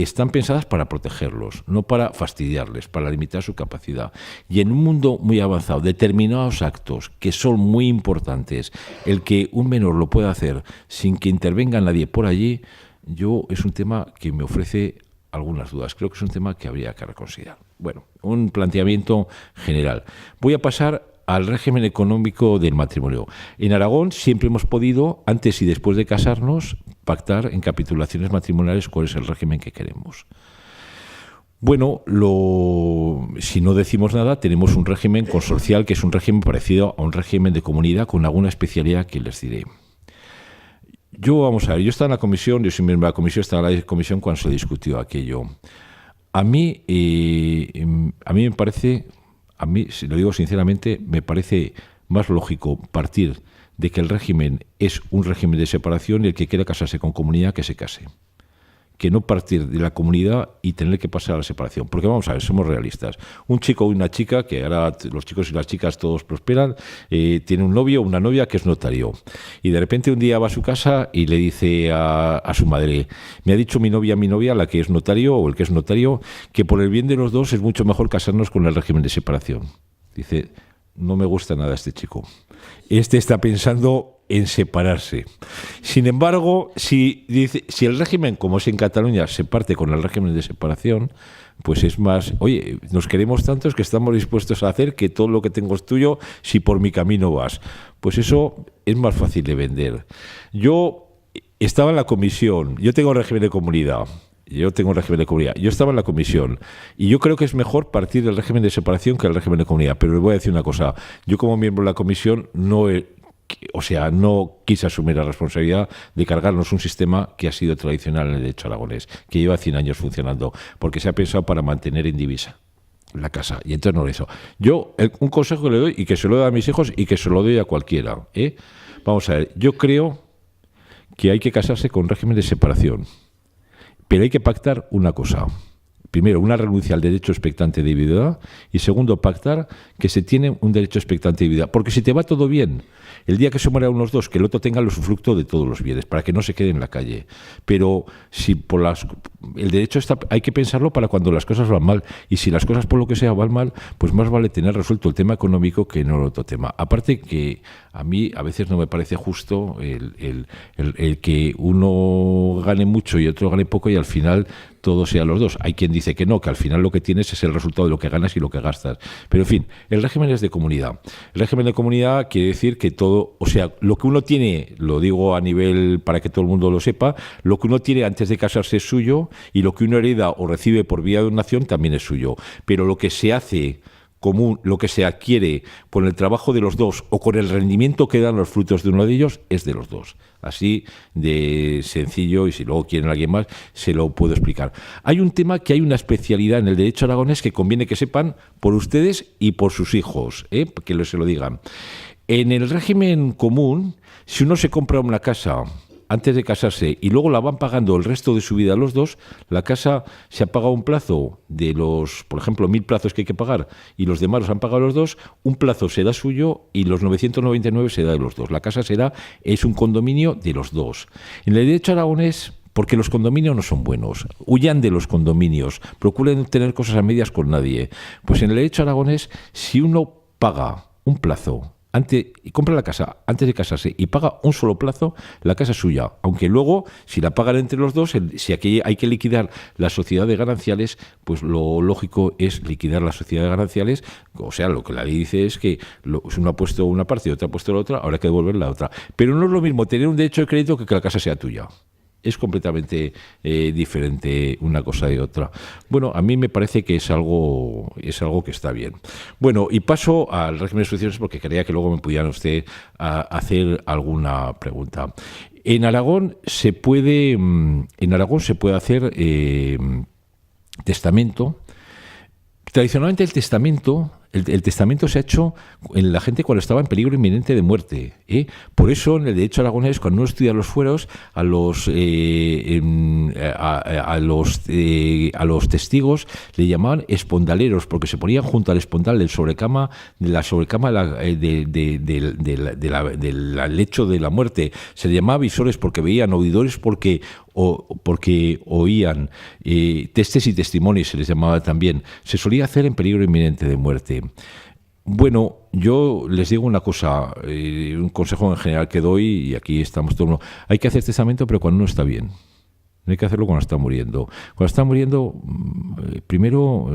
están pensadas para protegerlos, no para fastidiarles, para limitar su capacidad. Y en un mundo muy avanzado, determinados actos que son muy importantes, el que un menor lo pueda hacer sin que intervenga nadie por allí, es un tema que me ofrece algunas dudas. Creo que es un tema que habría que reconsiderar. Bueno, un planteamiento general. Voy a pasar al régimen económico del matrimonio. En Aragón siempre hemos podido, antes y después de casarnos, pactar en capitulaciones matrimoniales cuál es el régimen que queremos. Bueno, si no decimos nada, tenemos un régimen consorcial que es un régimen parecido a un régimen de comunidad con alguna especialidad que les diré. Vamos a ver, yo estaba en la comisión, yo soy miembro de la comisión, estaba en la comisión cuando se discutió aquello. A mí me parece... A mí, si lo digo sinceramente, me parece más lógico partir de que el régimen es un régimen de separación y el que quiera casarse con comunidad que se case, que no partir de la comunidad y tener que pasar a la separación. Porque vamos a ver, somos realistas. Un chico y una chica, que ahora los chicos y las chicas todos prosperan, tiene un novio o una novia que es notario. Y de repente un día va a su casa y le dice a su madre: me ha dicho mi novia, la que es notario o el que es notario, que por el bien de los dos es mucho mejor casarnos con el régimen de separación. Dice: no me gusta nada este chico. Este está pensando en separarse. Sin embargo, si el régimen, como es en Cataluña, se parte con el régimen de separación, pues es más, oye, nos queremos tantos que estamos dispuestos a hacer que todo lo que tengo es tuyo si por mi camino vas. Pues eso es más fácil de vender. Yo estaba en la comisión, yo tengo régimen de comunidad. Yo estaba en la comisión y yo creo que es mejor partir del régimen de separación que del régimen de comunidad. Pero les voy a decir una cosa. Yo, como miembro de la comisión, no quise asumir la responsabilidad de cargarnos un sistema que ha sido tradicional en el derecho aragonés, que lleva 100 años funcionando, porque se ha pensado para mantener en divisa la casa, y entonces no lo hizo. Un consejo que le doy, y que se lo doy a mis hijos y que se lo doy a cualquiera, vamos a ver, yo creo que hay que casarse con régimen de separación, pero hay que pactar una cosa. Primero, una renuncia al derecho expectante de viudedad, y segundo, pactar que se tiene un derecho expectante de viudedad. Porque si te va todo bien, el día que se muera unos dos, que el otro tenga el usufructo de todos los bienes, para que no se quede en la calle. Pero si el derecho hay que pensarlo para cuando las cosas van mal, y si las cosas por lo que sea van mal, pues más vale tener resuelto el tema económico que no el otro tema. Aparte que a mí a veces no me parece justo el que uno gane mucho y otro gane poco y al final todo sea los dos. Hay quien dice que no, que al final lo que tienes es el resultado de lo que ganas y lo que gastas. Pero en fin, el régimen es de comunidad. El régimen de comunidad quiere decir que todo, o sea, lo que uno tiene, lo digo a nivel para que todo el mundo lo sepa, lo que uno tiene antes de casarse es suyo y lo que uno hereda o recibe por vía de donación también es suyo. Pero lo que se hace común, lo que se adquiere con el trabajo de los dos o con el rendimiento que dan los frutos de uno de ellos, es de los dos. Así de sencillo, y si luego quieren alguien más, se lo puedo explicar. Hay un tema que hay una especialidad en el derecho aragonés que conviene que sepan por ustedes y por sus hijos, que se lo digan. En el régimen común, si uno se compra una casa antes de casarse y luego la van pagando el resto de su vida los dos, la casa se ha pagado un plazo de los, por ejemplo, 1.000 plazos que hay que pagar y los demás los han pagado los dos, un plazo será suyo y los 999 será de los dos. La casa es un condominio de los dos. En el derecho aragonés, porque los condominios no son buenos, huyan de los condominios, procuren tener cosas a medias con nadie. Pues en el derecho aragonés, si uno paga un plazo y compra la casa antes de casarse y paga un solo plazo, la casa es suya. Aunque luego, si la pagan entre los dos, si aquí hay que liquidar la sociedad de gananciales, pues lo lógico es liquidar la sociedad de gananciales. O sea, lo que la ley dice es que si uno ha puesto una parte y otro ha puesto la otra, habrá que devolver la otra. Pero no es lo mismo tener un derecho de crédito que la casa sea tuya. Es completamente diferente una cosa de otra. Bueno, a mí me parece que es algo que está bien. Bueno, y paso al régimen de sucesiones porque creía que luego me pudieran usted hacer alguna pregunta. En Aragón se puede hacer testamento. Tradicionalmente el testamento se ha hecho en la gente cuando estaba en peligro inminente de muerte. Por eso, en el derecho aragonés, cuando uno estudia los fueros, a los testigos le llamaban espondaleros, porque se ponían junto al espondal de la sobrecama del lecho de la muerte. Se le llamaba visores porque veían, oidores porque o porque oían testes y testimonios, se les llamaba también, se solía hacer en peligro inminente de muerte. Bueno, yo les digo una cosa, un consejo en general que doy, y aquí estamos todos, hay que hacer testamento, pero cuando uno está bien. No hay que hacerlo cuando está muriendo. Cuando está muriendo, primero,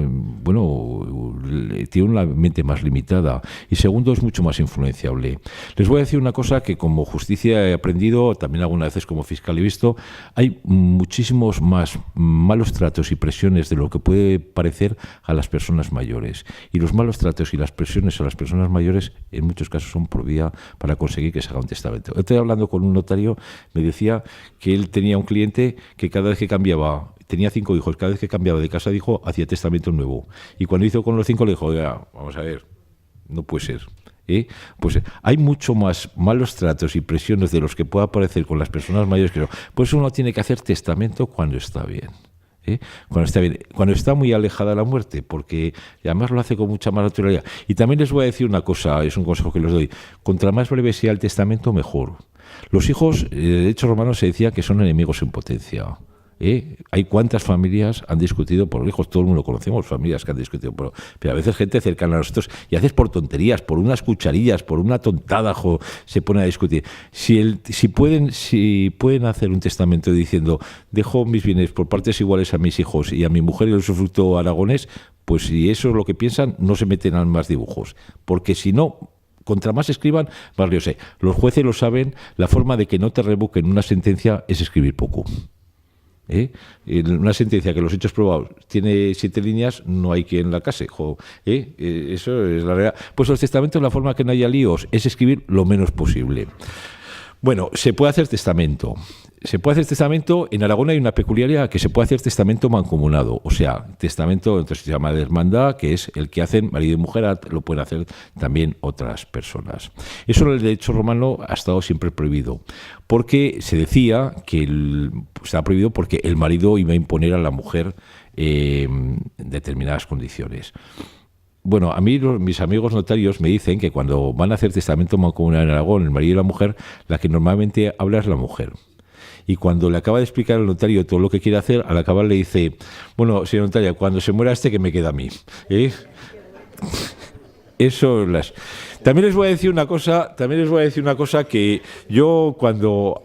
tiene una mente más limitada y segundo, es mucho más influenciable. Les voy a decir una cosa que como justicia he aprendido, también algunas veces como fiscal he visto, hay muchísimos más malos tratos y presiones de lo que puede parecer a las personas mayores. Y los malos tratos y las presiones a las personas mayores en muchos casos son por vía para conseguir que se haga un testamento. Estoy hablando con un notario, me decía que él tenía un cliente que cada vez que cambiaba, tenía 5 hijos, cada vez que cambiaba de casa de hijo, hacía testamento nuevo. Y cuando hizo con los 5 le dijo, vamos a ver, no puede ser. Pues hay mucho más malos tratos y presiones de los que pueda aparecer con las personas mayores que no. Por eso uno tiene que hacer testamento cuando está bien. Cuando está bien, cuando está muy alejada de la muerte, porque además lo hace con mucha más naturalidad. Y también les voy a decir una cosa, es un consejo que les doy, contra más breve sea el testamento, mejor. Los hijos, de derecho romano se decía que son enemigos en potencia. Hay cuántas familias han discutido por los hijos, todo el mundo conocemos familias que han discutido, pero a veces gente cercana a nosotros, y a veces por tonterías, por unas cucharillas, por una tontada, se pone a discutir. Si pueden hacer un testamento diciendo, dejo mis bienes por partes iguales a mis hijos y a mi mujer y el usufructo aragonés, pues si eso es lo que piensan, no se meten a más dibujos, porque si no, contra más escriban, más lío sé. Los jueces lo saben, la forma de que no te revoquen una sentencia es escribir poco. Una sentencia que los hechos probados tiene 7 líneas, no hay quien la case. Eso es la realidad. Pues los testamentos, la forma que no haya líos es escribir lo menos posible. Bueno, se puede hacer testamento. En Aragón hay una peculiaridad, que se puede hacer testamento mancomunado. O sea, testamento, entonces se llama de hermandad, que es el que hacen marido y mujer, lo pueden hacer también otras personas. Eso en el derecho romano ha estado siempre prohibido, porque se decía que estaba prohibido porque el marido iba a imponer a la mujer determinadas condiciones. Bueno, a mí mis amigos notarios me dicen que cuando van a hacer testamento mancomunado en Aragón, el marido y la mujer, la que normalmente habla es la mujer. Y cuando le acaba de explicar al notario todo lo que quiere hacer, al acabar le dice, bueno, señor notario, cuando se muera que me queda a mí. Eso las... También les voy a decir una cosa que yo cuando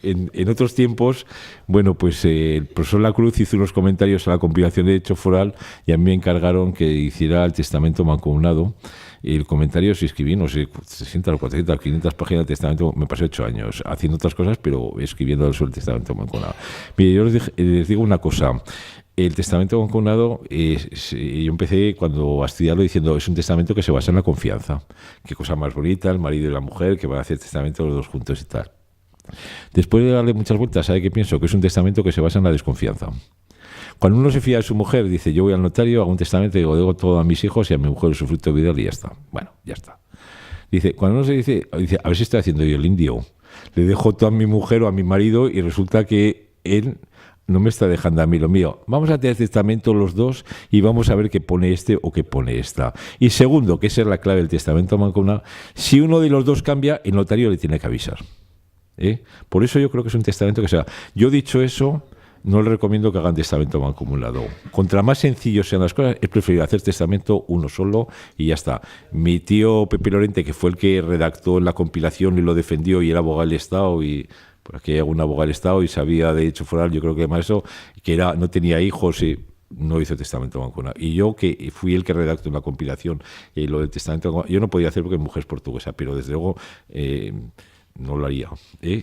en otros tiempos, bueno, pues el profesor Lacruz hizo unos comentarios a la compilación de derecho foral y a mí me encargaron que hiciera el testamento mancomunado. El comentario se escribí, no sé, 60, 400, 500 páginas de testamento, me pasé 8 años haciendo otras cosas, pero escribiendo sobre el testamento mancomunado. Mire, yo les digo una cosa. El testamento mancomunado, yo empecé cuando a estudiarlo diciendo, es un testamento que se basa en la confianza. Qué cosa más bonita, el marido y la mujer, que van a hacer testamento los dos juntos y tal. Después de darle muchas vueltas, ¿sabe qué pienso? Que es un testamento que se basa en la desconfianza. Cuando uno se fía de su mujer, dice, yo voy al notario, hago un testamento y digo, dejo todo a mis hijos y a mi mujer su fruto vital y ya está. Bueno, ya está. Dice, cuando uno se dice, a ver si estoy haciendo yo el indio. Le dejo todo a mi mujer o a mi marido y resulta que él no me está dejando a mí lo mío. Vamos a tener testamento los dos y vamos a ver qué pone este o qué pone esta. Y segundo, que esa es la clave del testamento mancomunado, si uno de los dos cambia, el notario le tiene que avisar. Por eso yo creo que es un testamento que sea. Yo dicho eso, no les recomiendo que hagan testamento mancomunado. Contra más sencillos sean las cosas, es preferible hacer testamento uno solo y ya está. Mi tío Pepe Lorente, que fue el que redactó la compilación y lo defendió y era abogado del Estado y... Por aquí hay algún abogado del Estado y sabía de derecho foral, yo creo que más eso, que no tenía hijos y no hizo testamento mancomunado. Y yo, que fui el que redactó en la compilación lo del testamento mancomunado, yo no podía hacer porque mi mujer es portuguesa, pero desde luego no lo haría.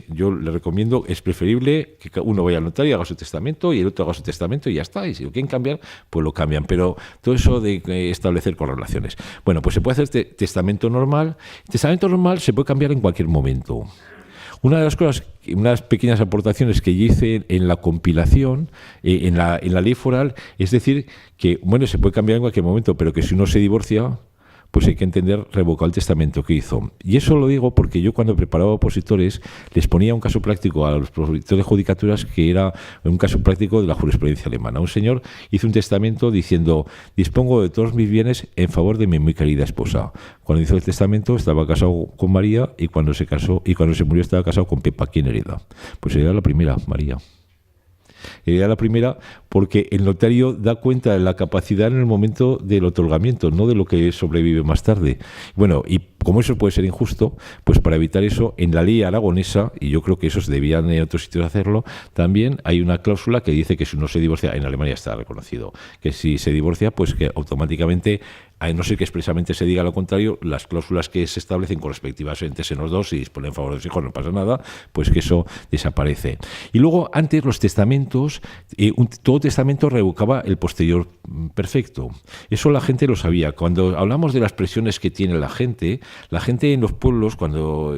Yo le recomiendo, es preferible que uno vaya al notario y haga su testamento y el otro haga su testamento y ya está. Y si lo quieren cambiar, pues lo cambian. Pero todo eso de establecer correlaciones. Bueno, pues se puede hacer testamento normal. Testamento normal se puede cambiar en cualquier momento. Una de las cosas, unas pequeñas aportaciones que yo hice en la compilación, en la ley foral, es decir, que bueno, se puede cambiar en cualquier momento, pero que si uno se divorcia, pues hay que entender revocar el testamento que hizo. Y eso lo digo porque yo cuando preparaba opositores les ponía un caso práctico a los propositores de judicaturas que era un caso práctico de la jurisprudencia alemana. Un señor hizo un testamento diciendo, dispongo de todos mis bienes en favor de mi muy querida esposa. Cuando hizo el testamento estaba casado con María y cuando se casó y cuando se murió estaba casado con Pepa, quien hereda. Pues era la primera, María. Heredidad la primera porque el notario da cuenta de la capacidad en el momento del otorgamiento, no de lo que sobrevive más tarde. Bueno, y como eso puede ser injusto, pues para evitar eso, en la ley aragonesa, y yo creo que esos debían en otros sitios hacerlo, también hay una cláusula que dice que si uno se divorcia, en Alemania está reconocido, que si se divorcia, pues que automáticamente, a no ser que expresamente se diga lo contrario, las cláusulas que se establecen con respectivas entes en los dos, si disponen en favor de los hijos, no pasa nada, pues que eso desaparece. Y luego, antes, los testamentos, todo testamento revocaba el posterior perfecto. Eso la gente lo sabía. Cuando hablamos de las presiones que tiene la gente en los pueblos, cuando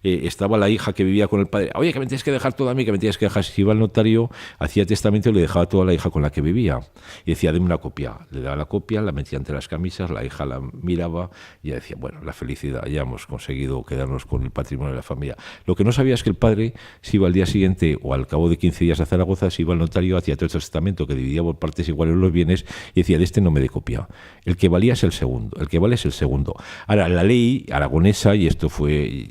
estaba la hija que vivía con el padre, oye, que me tienes que dejar todo a mí, que me tienes que dejar, si iba al notario, hacía testamento y le dejaba toda la hija con la que vivía. Y decía, deme una copia. Le daba la copia, la metía entre las camisas, la hija la miraba y ya decía, bueno, la felicidad, ya hemos conseguido quedarnos con el patrimonio de la familia. Lo que no sabía es que el padre se iba al día siguiente o al cabo de 15 días a Zaragoza, se iba al notario, hacía todo el testamento que dividía por partes iguales los bienes y decía, de este no me dé copia. El que valía es el segundo, el que vale es el segundo. Ahora, la ley aragonesa, y esto fue,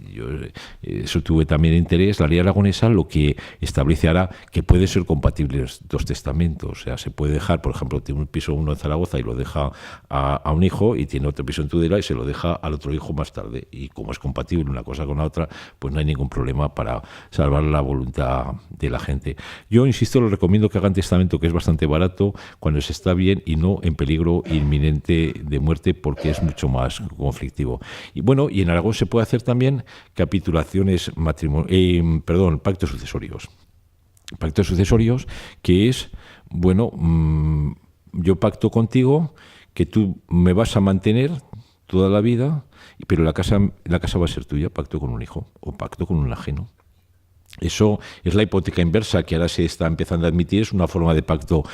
eso tuve también interés, la ley aragonesa lo que establece ahora que pueden ser compatibles dos testamentos. O sea, se puede dejar, por ejemplo, tiene un piso uno en Zaragoza y lo deja a un hijo, y tiene otro piso en Tudela y se lo deja al otro hijo más tarde. Y como es compatible una cosa con la otra, pues no hay ningún problema para salvar la voluntad de la gente. Yo, insisto, les recomiendo que hagan testamento, que es bastante barato, cuando se está bien y no en peligro inminente de muerte, porque es mucho más conflictivo. Y bueno, y en Aragón se puede hacer también capitulaciones pactos sucesorios. Pactos sucesorios, que es, bueno, yo pacto contigo que tú me vas a mantener toda la vida, pero la casa va a ser tuya, pacto con un hijo o pacto con un ajeno. Eso es la hipoteca inversa, que ahora se está empezando a admitir, es una forma de pacto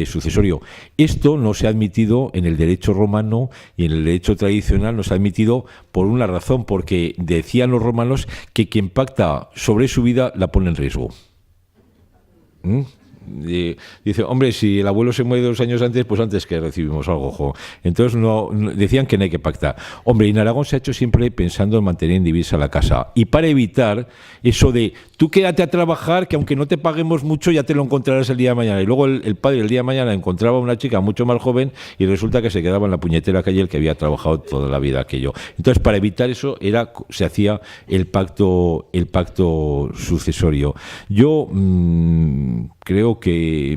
sucesorio. Esto no se ha admitido en el derecho romano y en el derecho tradicional, no se ha admitido por una razón, porque decían los romanos que quien pacta sobre su vida la pone en riesgo. Dice, hombre, si el abuelo se muere 2 años antes, pues antes que recibimos algo, ojo. Entonces decían que no hay que pactar. Hombre, y en Aragón se ha hecho siempre pensando en mantener indivisa la casa, y para evitar eso de tú quédate a trabajar, que aunque no te paguemos mucho ya te lo encontrarás el día de mañana. Y luego el padre el día de mañana encontraba a una chica mucho más joven y resulta que se quedaba en la puñetera calle el que había trabajado toda la vida aquello. Entonces, para evitar eso se hacía el pacto sucesorio. Yo creo que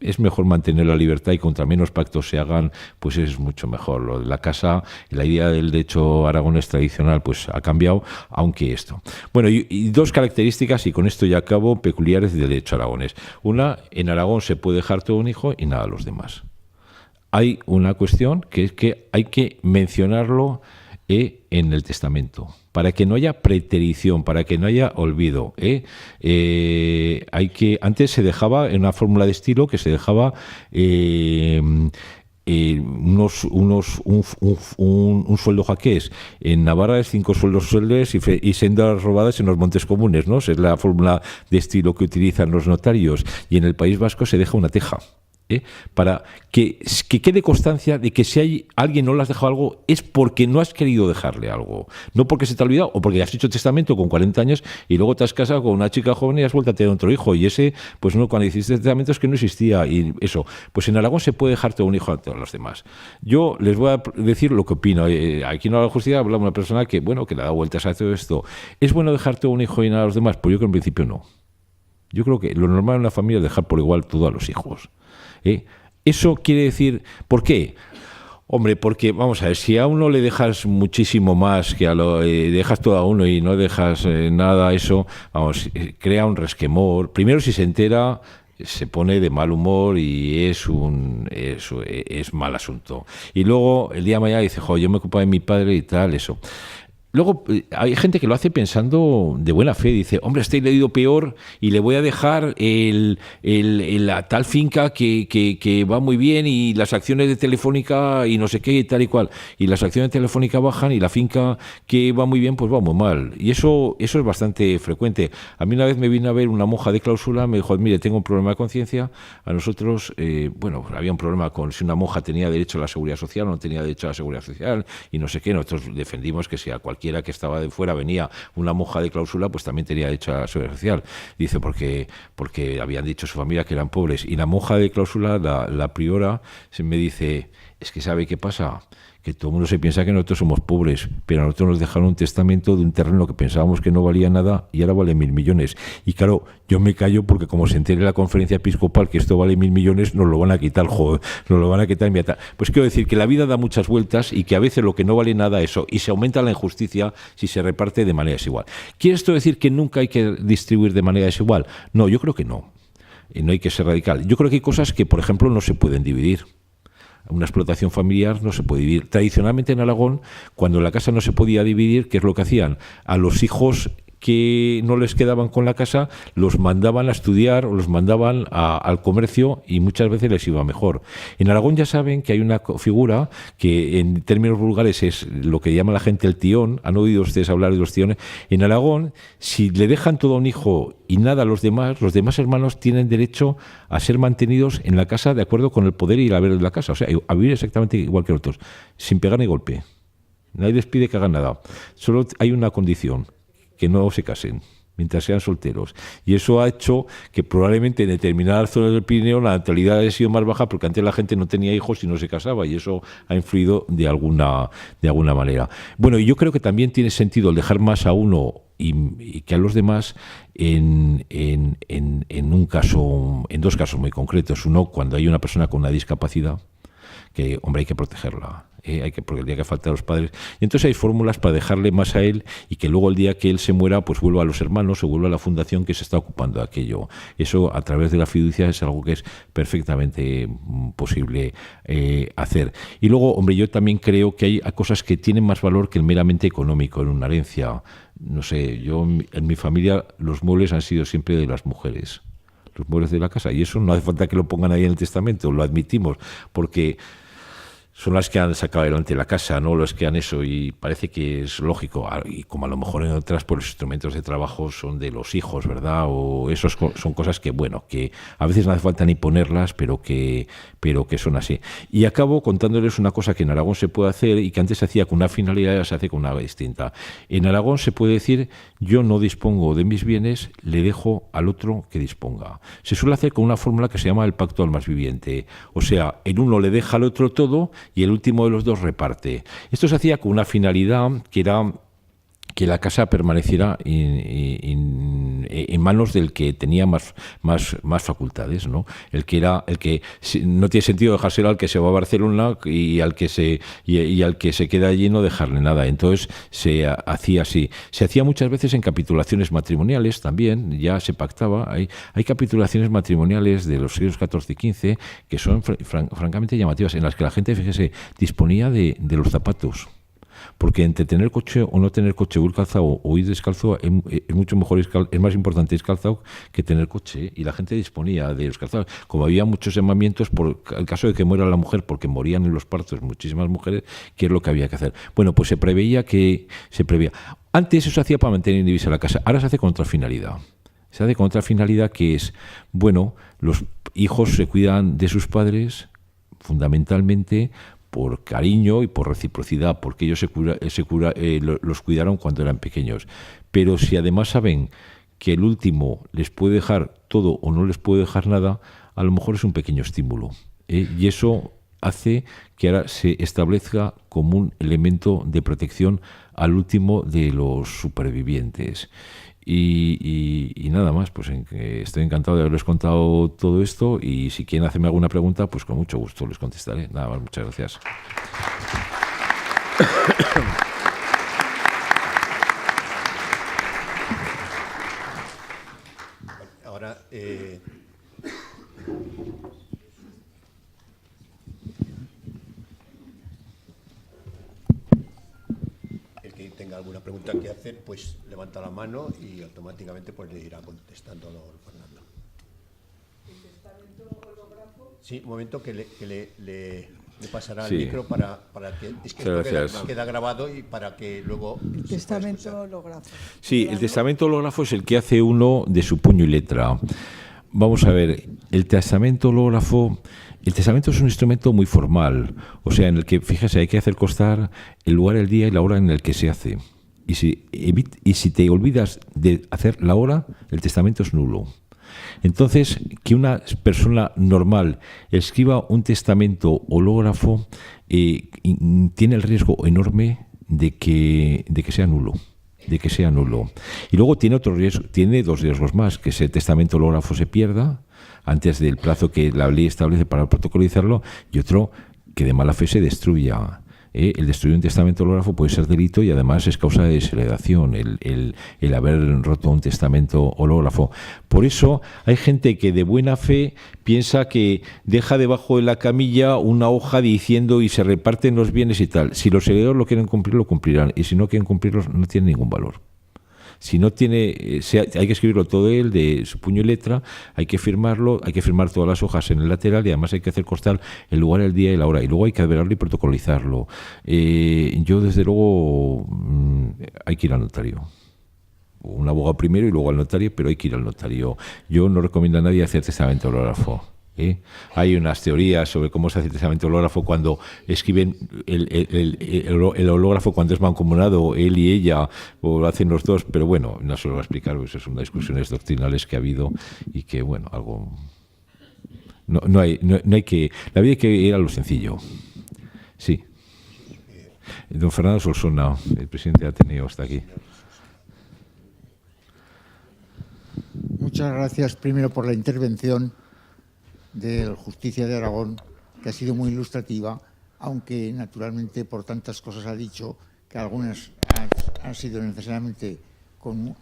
es mejor mantener la libertad, y contra menos pactos se hagan, pues es mucho mejor. Lo de la casa, la idea del derecho aragonés tradicional, pues ha cambiado, aunque esto. Bueno, y dos características, y con esto ya acabo, peculiares del derecho aragonés. Una, en Aragón se puede dejar todo un hijo y nada a los demás. Hay una cuestión que es que hay que mencionarlo en el testamento, para que no haya preterición, para que no haya olvido. Antes se dejaba, en una fórmula de estilo, que se dejaba un sueldo jaqués. En Navarra es 5 sueldos y sendas robadas en los montes comunes, ¿no? Esa es la fórmula de estilo que utilizan los notarios. Y en el País Vasco se deja una teja. Para que quede constancia de que si alguien no le has dejado algo es porque no has querido dejarle algo, no porque se te ha olvidado o porque has hecho testamento con 40 años y luego te has casado con una chica joven y has vuelto a tener otro hijo, y ese, pues no, cuando hiciste testamento es que no existía, y eso, pues en Aragón se puede dejar todo un hijo a todos los demás. Yo les voy a decir lo que opino. Aquí en la justicia habla una persona que, bueno, que le da vueltas a todo esto. ¿Es bueno dejar todo un hijo y nada a los demás? Pues yo creo que en principio no. Yo creo que lo normal en una familia es dejar por igual todo a los hijos. Eso quiere decir, ¿por qué? Hombre, porque, vamos a ver, si a uno le dejas muchísimo más que dejas todo a uno y no dejas nada, eso, vamos, crea un resquemor. Primero, si se entera, se pone de mal humor y es mal asunto. Y luego, el día de mañana dice, yo me ocupaba de mi padre y tal, eso. Luego hay gente que lo hace pensando de buena fe, dice, hombre, le he ido peor y le voy a dejar la tal finca que va muy bien, y las acciones de Telefónica y no sé qué y tal y cual, y las acciones de Telefónica bajan y la finca que va muy bien pues va muy mal, y eso es bastante frecuente. A mí una vez me vino a ver una monja de clausura, me dijo, mire, tengo un problema de conciencia. A nosotros, había un problema con si una monja tenía derecho a la seguridad social o no tenía derecho a la seguridad social y no sé qué. Nosotros defendimos que sea cualquier cualquiera que estaba de fuera, venía una monja de clausura, pues también tenía derecho a la seguridad social. Dice, porque habían dicho a su familia que eran pobres. Y la monja de clausura, la priora, me dice, es que ¿sabe qué pasa? Que todo el mundo se piensa que nosotros somos pobres, pero a nosotros nos dejaron un testamento de un terreno que pensábamos que no valía nada y ahora vale 1.000 millones. Y claro, yo me callo porque como se entere en la conferencia episcopal que esto vale 1.000 millones, nos lo van a quitar, joder, nos lo van a quitar inmediatamente. Pues quiero decir que la vida da muchas vueltas y que a veces lo que no vale nada eso, y se aumenta la injusticia si se reparte de manera desigual. ¿Quiere esto decir que nunca hay que distribuir de manera desigual? No, yo creo que no. Y no hay que ser radical. Yo creo que hay cosas que, por ejemplo, no se pueden dividir. Una explotación familiar no se puede dividir. Tradicionalmente en Aragón, cuando la casa no se podía dividir, ¿qué es lo que hacían? A los hijos que no les quedaban con la casa, los mandaban a estudiar o los mandaban al comercio y muchas veces les iba mejor. En Aragón ya saben que hay una figura que en términos vulgares es lo que llama la gente el tión. ¿Han oído ustedes hablar de los tiones? En Aragón, si le dejan todo a un hijo y nada a los demás hermanos tienen derecho a ser mantenidos en la casa de acuerdo con el poder y el haber de la casa. O sea, a vivir exactamente igual que otros, sin pegar ni golpe. Nadie les pide que hagan nada. Solo hay una condición: que no se casen mientras sean solteros. Y eso ha hecho que probablemente en determinadas zonas del Pirineo la natalidad haya sido más baja porque antes la gente no tenía hijos y no se casaba, y eso ha influido de alguna manera. Bueno, y yo creo que también tiene sentido el dejar más a uno y que a los demás en dos casos muy concretos. Uno, cuando hay una persona con una discapacidad, que, hombre, hay que protegerla. Porque el día que falta a los padres, y entonces hay fórmulas para dejarle más a él y que luego el día que él se muera pues vuelva a los hermanos o vuelva a la fundación que se está ocupando de aquello. Eso a través de la fiducia es algo que es perfectamente posible hacer. Y luego, hombre, yo también creo que hay cosas que tienen más valor que el meramente económico en una herencia. No sé, yo en mi familia los muebles han sido siempre de las mujeres, los muebles de la casa, y eso no hace falta que lo pongan ahí en el testamento, lo admitimos, porque son las que han sacado adelante la casa, no los que han eso, y parece que es lógico. Y como a lo mejor en otras, pues los instrumentos de trabajo son de los hijos, ¿verdad? O esos son cosas que, bueno, que a veces no hace falta ni ponerlas, pero que son así. Y acabo contándoles una cosa que en Aragón se puede hacer y que antes se hacía con una finalidad y ahora se hace con una distinta. En Aragón se puede decir: yo no dispongo de mis bienes, le dejo al otro que disponga. Se suele hacer con una fórmula que se llama el pacto al más viviente. O sea, el uno le deja al otro todo y el último de los dos reparte. Esto se hacía con una finalidad que era que la casa permaneciera en manos del que tenía más facultades, ¿no? El que no tiene sentido dejárselo al que se va a Barcelona y al que se queda allí no dejarle nada. Entonces se hacía así. Se hacía muchas veces en capitulaciones matrimoniales también, ya se pactaba. Hay capitulaciones matrimoniales de los siglos XIV y XV que son francamente llamativas, en las que la gente, fíjese, disponía de los zapatos. Porque entre tener coche o no tener coche, o ir calzado o ir descalzo, es mucho mejor, es más importante ir calzado que tener coche, y la gente disponía de los calzados. Como había muchos llamamientos por el caso de que muera la mujer, porque morían en los partos muchísimas mujeres, ¿qué es lo que había que hacer? Bueno, pues se preveía. Antes eso se hacía para mantener indivisa la casa, ahora se hace con otra finalidad. Se hace con otra finalidad que es, bueno, los hijos se cuidan de sus padres fundamentalmente por cariño y por reciprocidad, porque ellos los cuidaron cuando eran pequeños. Pero si además saben que el último les puede dejar todo o no les puede dejar nada, a lo mejor es un pequeño estímulo. Y eso hace que ahora se establezca como un elemento de protección al último de los supervivientes. Y nada más, pues estoy encantado de haberles contado todo esto, y si quieren hacerme alguna pregunta, pues con mucho gusto les contestaré. Nada más, muchas gracias. Ahora, tenga alguna pregunta que hacer, pues levanta la mano y automáticamente pues le irá contestando a don Fernando. ¿El testamento hológrafo? Sí, un momento que le pasará el micro para que esto queda grabado y para que luego... El testamento hológrafo. Sí, el testamento hológrafo es el que hace uno de su puño y letra. Vamos a ver, el testamento hológrafo... El testamento es un instrumento muy formal, o sea, en el que, fíjese, hay que hacer constar el lugar, el día y la hora en el que se hace. y si te olvidas de hacer la hora, el testamento es nulo. Entonces, que una persona normal escriba un testamento hológrafo tiene el riesgo enorme de que sea nulo. Y luego tiene otro riesgo, tiene dos riesgos más: que ese testamento hológrafo se pierda antes del plazo que la ley establece para protocolizarlo, y otro, que de mala fe se destruya. El destruir un testamento hológrafo puede ser delito y además es causa de desheredación el haber roto un testamento hológrafo. Por eso hay gente que de buena fe piensa que deja debajo de la camilla una hoja diciendo y se reparten los bienes y tal. Si los herederos lo quieren cumplir, lo cumplirán, y si no quieren cumplirlos, no tiene ningún valor. Si no tiene, hay que escribirlo todo él de su puño y letra, hay que firmarlo, hay que firmar todas las hojas en el lateral, y además hay que hacer constar el lugar, el día y la hora, y luego hay que adverarlo y protocolizarlo. Yo, desde luego, hay que ir al notario. Un abogado primero y luego al notario, pero hay que ir al notario. Yo no recomiendo a nadie hacer testamento hológrafo. Hay unas teorías sobre cómo se hace el testamento hológrafo cuando escriben el hológrafo, cuando es mancomunado él y ella, o lo hacen los dos, pero bueno, no se lo voy a explicar, pues son discusiones doctrinales que ha habido y que, bueno, algo... No hay que... La vida hay que ir a lo sencillo. Sí. Don Fernando Solsona, el presidente de Ateneo, está aquí. Muchas gracias primero por la intervención del Justicia de Aragón, que ha sido muy ilustrativa, aunque naturalmente por tantas cosas ha dicho que algunas han sido necesariamente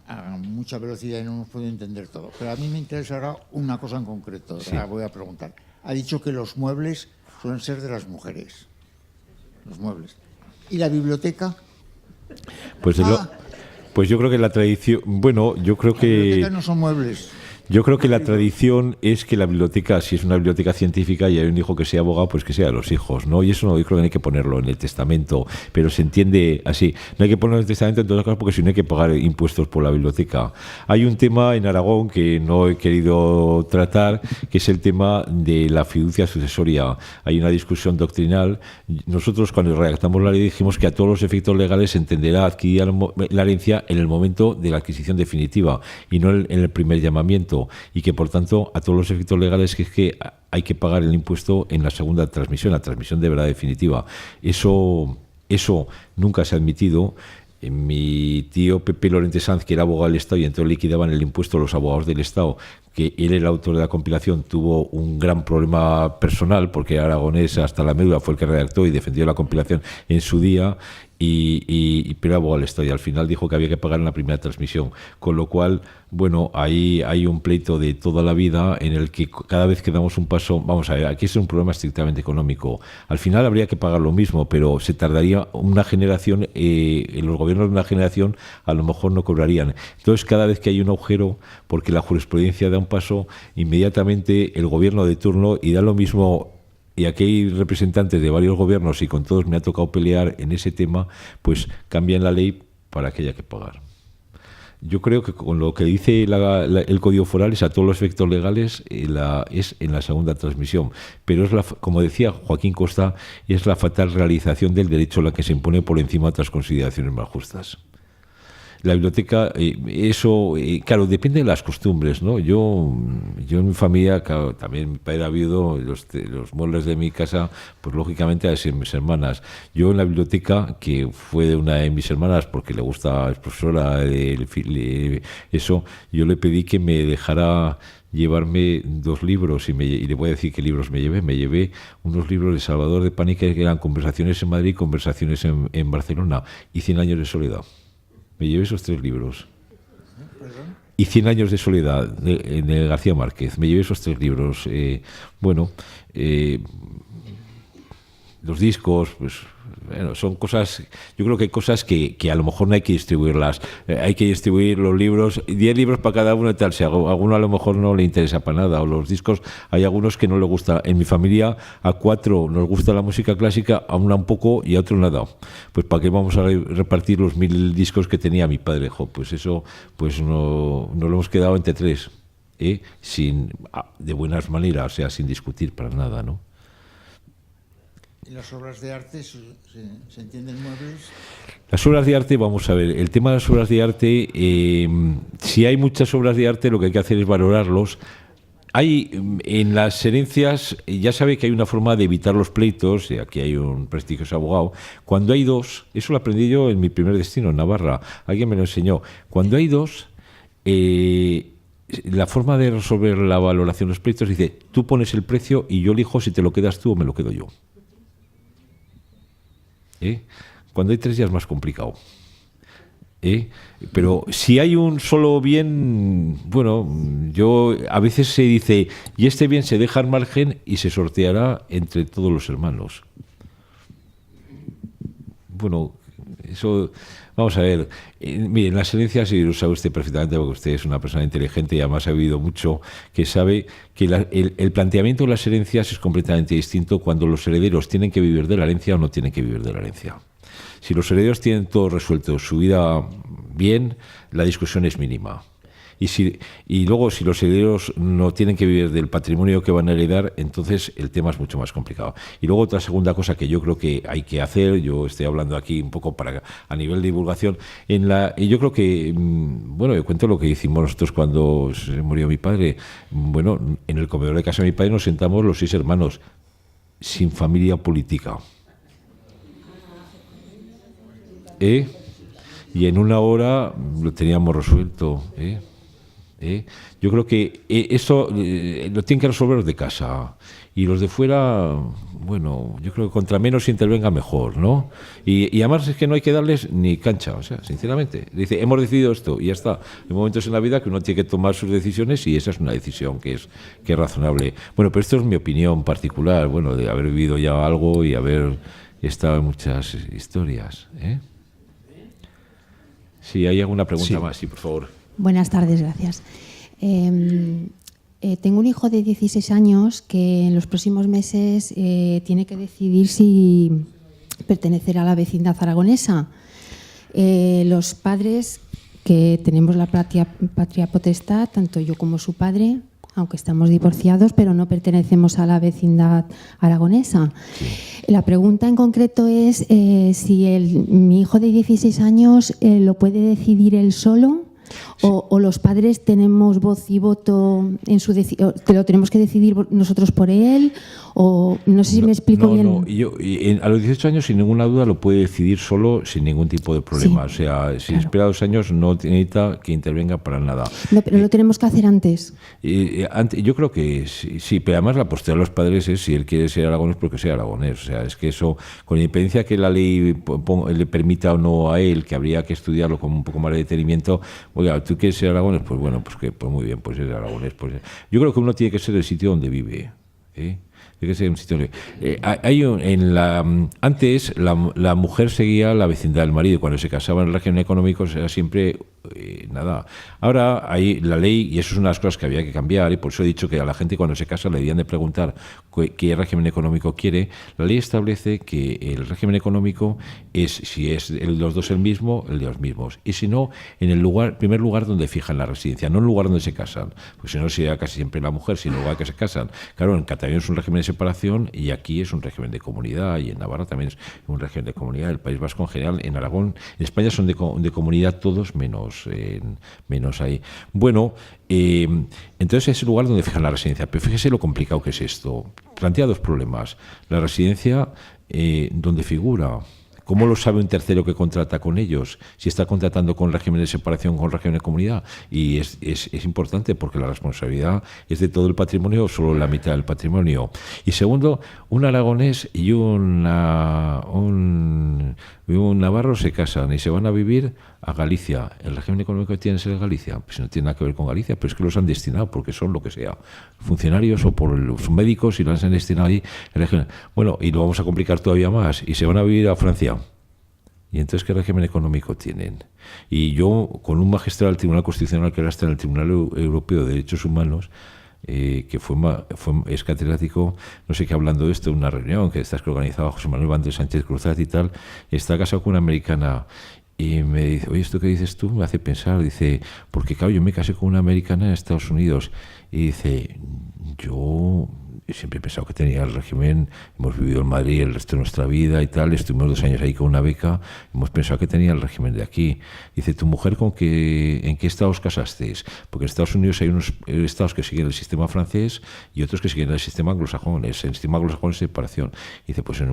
a mucha velocidad y no hemos podido entender todo. Pero a mí me interesa ahora una cosa en concreto, sí. La voy a preguntar. Ha dicho que los muebles suelen ser de las mujeres. Los muebles. ¿Y la biblioteca? Pues yo creo que la tradición... Bueno, yo creo que... La biblioteca no son muebles. Yo creo que la tradición es que la biblioteca, si es una biblioteca científica y hay un hijo que sea abogado, pues que sea los hijos, ¿no? Y eso no, yo creo que no hay que ponerlo en el testamento, pero se entiende así. No hay que ponerlo en el testamento en todo caso porque si no hay que pagar impuestos por la biblioteca. Hay un tema en Aragón que no he querido tratar, que es el tema de la fiducia sucesoria. Hay una discusión doctrinal. Nosotros, cuando redactamos la ley, dijimos que a todos los efectos legales se entenderá adquirir la herencia en el momento de la adquisición definitiva y no en el primer llamamiento. Y que, por tanto, a todos los efectos legales es que hay que pagar el impuesto en la segunda transmisión, la transmisión de verdad definitiva. Eso nunca se ha admitido. Mi tío Pepe Lorente Sanz, que era abogado del Estado y entonces liquidaban el impuesto a los abogados del Estado, que él era el autor de la compilación, tuvo un gran problema personal porque Aragonés hasta la médula fue el que redactó y defendió la compilación en su día, pero abogado del Estado, y al final dijo que había que pagar en la primera transmisión, con lo cual, bueno, ahí hay un pleito de toda la vida en el que cada vez que damos un paso, vamos a ver, aquí es un problema estrictamente económico, al final habría que pagar lo mismo, pero se tardaría una generación, los gobiernos de una generación a lo mejor no cobrarían. Entonces, cada vez que hay un agujero, porque la jurisprudencia da un paso, inmediatamente el gobierno de turno, y da lo mismo. Y aquí hay representantes de varios gobiernos y con todos me ha tocado pelear en ese tema, pues cambian la ley para que haya que pagar. Yo creo que con lo que dice el Código Foral es a todos los efectos legales es en la segunda transmisión, pero es como decía Joaquín Costa, es la fatal realización del derecho la que se impone por encima de otras consideraciones más justas. La biblioteca, claro, depende de las costumbres, ¿no? Yo en mi familia, claro, también mi padre era viudo, los muebles de mi casa, pues lógicamente a mis hermanas. Yo en la biblioteca, que fue de una de mis hermanas, porque le gusta, es profesora, eso, yo le pedí que me dejara llevarme 2 libros y le voy a decir qué libros me llevé. Me llevé unos libros de Salvador de Panique que eran Conversaciones en Madrid, Conversaciones en Barcelona y 100 años de soledad. Me llevé esos 3 libros. Y 100 años de soledad, de García Márquez. Me llevé esos 3 libros. Los discos, pues bueno, son cosas, yo creo que hay cosas que a lo mejor no hay que distribuirlas. Hay que distribuir los libros, 10 libros para cada uno y tal. Si a alguno a lo mejor no le interesa para nada, o los discos, hay algunos que no le gusta. En mi familia, a 4 nos gusta la música clásica, a una un poco y a otro nada. Pues ¿para qué vamos a repartir los 1000 discos que tenía mi padre? Pues eso, pues no lo hemos quedado entre 3, de buenas maneras, o sea, sin discutir para nada, ¿no? ¿Y las obras de arte se entienden muebles? Las obras de arte, vamos a ver, el tema de las obras de arte, si hay muchas obras de arte, lo que hay que hacer es valorarlos. Hay en las herencias, ya sabe que hay una forma de evitar los pleitos, y aquí hay un prestigioso abogado. Cuando hay dos, eso lo aprendí yo en mi primer destino, en Navarra, alguien me lo enseñó. Cuando hay dos, la forma de resolver la valoración de los pleitos dice, tú pones el precio y yo elijo si te lo quedas tú o me lo quedo yo. Cuando hay tres ya es más complicado. Pero si hay un solo bien, bueno, a veces se dice, y este bien se deja al margen y se sorteará entre todos los hermanos. Bueno, eso, vamos a ver, miren, las herencias, y lo sabe usted perfectamente porque usted es una persona inteligente y además ha vivido mucho, que sabe que el planteamiento de las herencias es completamente distinto cuando los herederos tienen que vivir de la herencia o no tienen que vivir de la herencia. Si los herederos tienen todo resuelto, su vida bien, la discusión es mínima. Y luego, si los herederos no tienen que vivir del patrimonio que van a heredar, entonces el tema es mucho más complicado. Y luego otra segunda cosa que yo creo que hay que hacer, yo estoy hablando aquí un poco a nivel de divulgación, y yo creo que, bueno, yo cuento lo que hicimos nosotros cuando se murió mi padre. Bueno, en el comedor de casa de mi padre nos sentamos los 6 hermanos, sin familia política. Y en una hora lo teníamos resuelto. Yo creo que eso lo tienen que resolver los de casa. Y los de fuera, bueno, yo creo que contra menos se intervenga mejor, ¿no? Y además es que no hay que darles ni cancha, o sea, sinceramente. Dice, hemos decidido esto y ya está. Hay momentos en la vida que uno tiene que tomar sus decisiones y esa es una decisión que es razonable. Bueno, pero esto es mi opinión particular, bueno, de haber vivido ya algo y haber estado en muchas historias, Si hay alguna pregunta más, sí, por favor. Buenas tardes, gracias. Tengo un hijo de 16 años que en los próximos meses tiene que decidir si pertenecer a la vecindad aragonesa. Los padres, que tenemos la patria potestad, tanto yo como su padre, aunque estamos divorciados, pero no pertenecemos a la vecindad aragonesa. Sí. La pregunta en concreto es si mi hijo de 16 años lo puede decidir él solo. Sí. O los padres tenemos voz y voto en su decisión, lo tenemos que decidir nosotros por él, o no sé si me explico bien. No, a los 18 años sin ninguna duda lo puede decidir solo sin ningún tipo de problema. Sí, o sea, si espera 2 años no necesita que intervenga para nada. No, pero lo tenemos que hacer antes. Yo creo que sí, pero además la postura de los padres es si él quiere ser aragonés porque sea aragonés. O sea, es que eso, con independencia que la ley le permita o no a él, que habría que estudiarlo con un poco más de detenimiento. Oiga, ¿tú quieres ser aragonés? Pues bueno, pues muy bien, pues es aragonés. Pues, yo creo que uno tiene que ser el sitio donde vive. Tiene que ser un sitio antes la mujer seguía la vecindad del marido. Cuando se casaban en el régimen económico era siempre nada. Ahora hay la ley y eso es una de las cosas que había que cambiar y por eso he dicho que a la gente cuando se casa le debían de preguntar qué régimen económico quiere. La ley establece que el régimen económico es, si es los dos el mismo, el de los mismos. Y si no, en el primer lugar donde fijan la residencia, no en el lugar donde se casan. Pues si no sería casi siempre la mujer, sino en el lugar que se casan. Claro, en Cataluña es un régimen de separación y aquí es un régimen de comunidad y en Navarra también es un régimen de comunidad. El País Vasco en general, en Aragón, en España son de comunidad todos menos ahí. Bueno, entonces es el lugar donde fijan la residencia. Pero fíjese lo complicado que es esto. Plantea 2 problemas. La residencia, ¿dónde figura? ¿Cómo lo sabe un tercero que contrata con ellos? Si está contratando con régimen de separación, con régimen de comunidad. Y es importante porque la responsabilidad es de todo el patrimonio o solo la mitad del patrimonio. Y segundo, un aragonés y un navarro se casan y se van a vivir a Galicia. ¿El régimen económico tiene que ser Galicia? Pues no tiene nada que ver con Galicia, pero es que los han destinado porque son lo que sea, funcionarios o por los médicos y los han destinado ahí. Bueno, y lo vamos a complicar todavía más y se van a vivir a Francia. ¿Y entonces qué régimen económico tienen? Y yo, con un magistrado del Tribunal Constitucional que ahora está en el Tribunal Europeo de Derechos Humanos, que es catedrático, no sé qué, hablando de esto en una reunión que está organizada José Manuel Valdés Sánchez Cruzat y tal, está casado con una americana y me dice, oye, ¿esto que dices tú? Me hace pensar, dice, porque claro, yo me casé con una americana en Estados Unidos y dice, yo siempre he pensado que tenía el régimen, hemos vivido en Madrid el resto de nuestra vida y tal, estuvimos 2 años ahí con una beca, hemos pensado que tenía el régimen de aquí. Dice, ¿tu mujer en qué estados casasteis? Porque en Estados Unidos hay unos estados que siguen el sistema francés y otros que siguen el sistema anglosajón. El sistema anglosajón es separación. Dice, pues en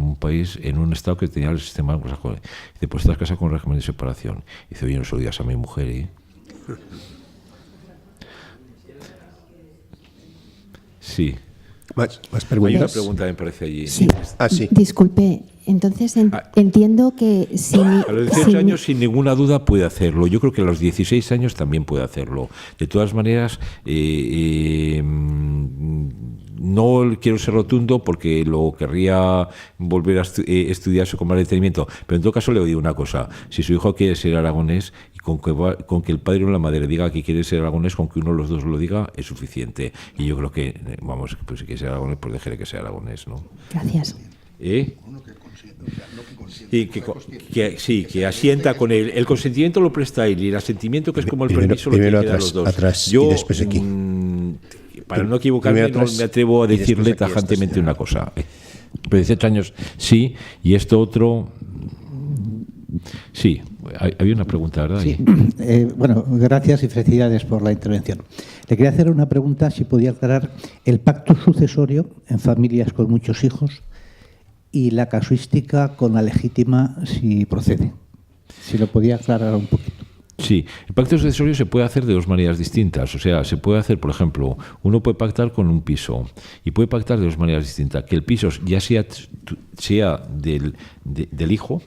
un estado que tenía el sistema anglosajón. Dice, pues estás casado con un régimen de separación. Dice, oye, no se lo digas a mi mujer, ¿eh? Sí. ¿Más Hay preguntas? una pregunta, me parece allí. Sí. Sí. Disculpe, entonces entiendo que si... A los 18 años, sin ninguna duda, puede hacerlo. Yo creo que a los 16 años también puede hacerlo. De todas maneras, no quiero ser rotundo porque lo querría volver a estudiarse con más detenimiento, pero en todo caso le digo una cosa: si su hijo quiere ser aragonés, y con que el padre o la madre diga que quiere ser aragonés, con que uno de los dos lo diga, es suficiente. Y yo creo que, vamos, pues si quiere ser aragonés, pues déjele que sea aragonés, ¿no? Gracias. Y que asienta con él. El consentimiento lo presta él y el asentimiento, que es como el permiso, lo tienen que dar los dos. Atrás, yo, y después aquí. Para no equivocarme, no me atrevo a decirle tajantemente una cosa. Pero 18 años sí, y esto otro... Sí, había una pregunta, ¿verdad? Sí. Bueno, gracias y felicidades por la intervención. Le quería hacer una pregunta, si podía aclarar el pacto sucesorio en familias con muchos hijos y la casuística con la legítima, si procede. Si lo podía aclarar un poquito. Sí, el pacto sucesorio se puede hacer de 2 maneras distintas. O sea, se puede hacer, por ejemplo, uno puede pactar con un piso y puede pactar de 2 maneras distintas. Que el piso ya sea del hijo,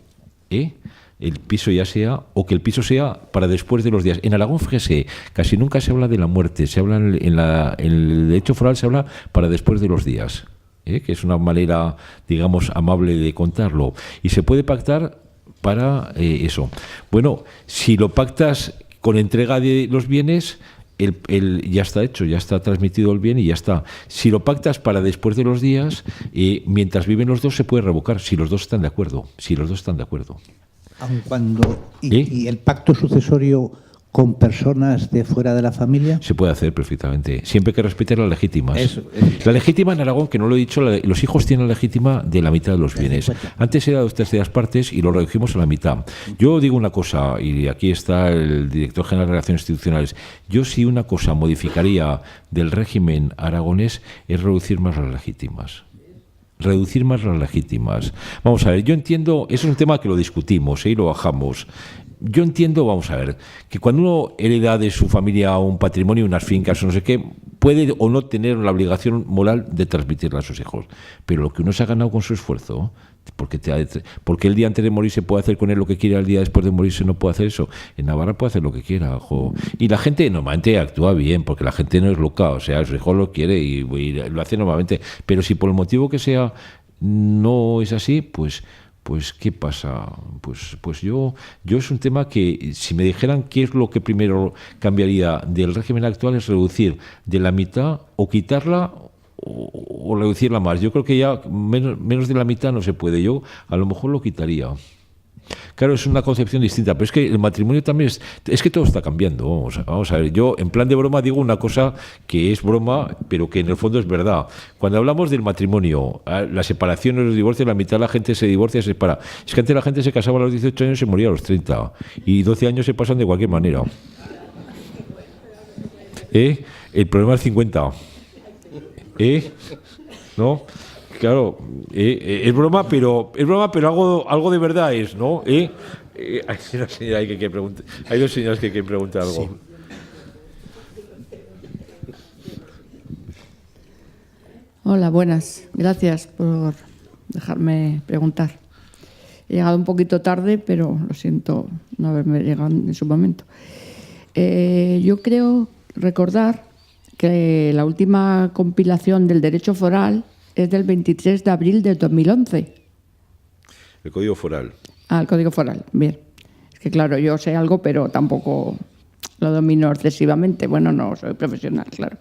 el piso ya sea, o que el piso sea para después de los días. En Aragón, fíjese, casi nunca se habla de la muerte, se habla en el derecho foral se habla para después de los días, que es una manera, digamos, amable de contarlo. Y se puede pactar para eso. Bueno, si lo pactas con entrega de los bienes, ya está hecho, ya está transmitido el bien y ya está. Si lo pactas para después de los días, mientras viven los dos, se puede revocar, si los dos están de acuerdo. Aun cuando y el pacto sucesorio con personas de fuera de la familia. Se puede hacer perfectamente, siempre que respete las legítimas. Eso. La legítima en Aragón, que no lo he dicho, los hijos tienen la legítima de la mitad de los bienes. Antes era de 2/3 partes y lo redujimos a la mitad. Yo digo una cosa, y aquí está el director general de Relaciones Institucionales. Yo, si una cosa modificaría del régimen aragonés, es reducir más las legítimas. Vamos a ver, yo entiendo, eso es un tema que lo discutimos y lo bajamos. Yo entiendo, vamos a ver, que cuando uno hereda de su familia un patrimonio, unas fincas o no sé qué, puede o no tener la obligación moral de transmitirla a sus hijos. Pero lo que uno se ha ganado con su esfuerzo, porque el día antes de morir se puede hacer con él lo que quiera, el día después de morirse no puede hacer eso. En Navarra puede hacer lo que quiera, ojo. Y la gente normalmente actúa bien, porque la gente no es loca, o sea, su hijo lo quiere y lo hace normalmente. Pero si por el motivo que sea no es así, pues ¿qué pasa? Pues yo es un tema que, si me dijeran qué es lo que primero cambiaría del régimen actual, es reducir de la mitad o quitarla o reducirla más. Yo creo que ya menos de la mitad no se puede. Yo a lo mejor lo quitaría. Claro, es una concepción distinta, pero es que el matrimonio también es que todo está cambiando. Vamos a ver, yo en plan de broma digo una cosa que es broma, pero que en el fondo es verdad. Cuando hablamos del matrimonio, la separación o los divorcios, la mitad de la gente se divorcia y se separa. Es que antes la gente se casaba a los 18 años y se moría a los 30. Y 12 años se pasan de cualquier manera. El problema es 50. ¿No? Claro, es broma, pero algo de verdad es, ¿no? Hay una señora que pregunta, hay 2 señoras que quieren preguntar algo. Sí. Hola, buenas. Gracias por dejarme preguntar. He llegado un poquito tarde, pero lo siento no haberme llegado en su momento. Yo creo recordar que la última compilación del derecho foral es del 23 de abril de 2011. El Código Foral. El Código Foral, bien. Es que claro, yo sé algo, pero tampoco lo domino excesivamente. Bueno, no soy profesional, claro.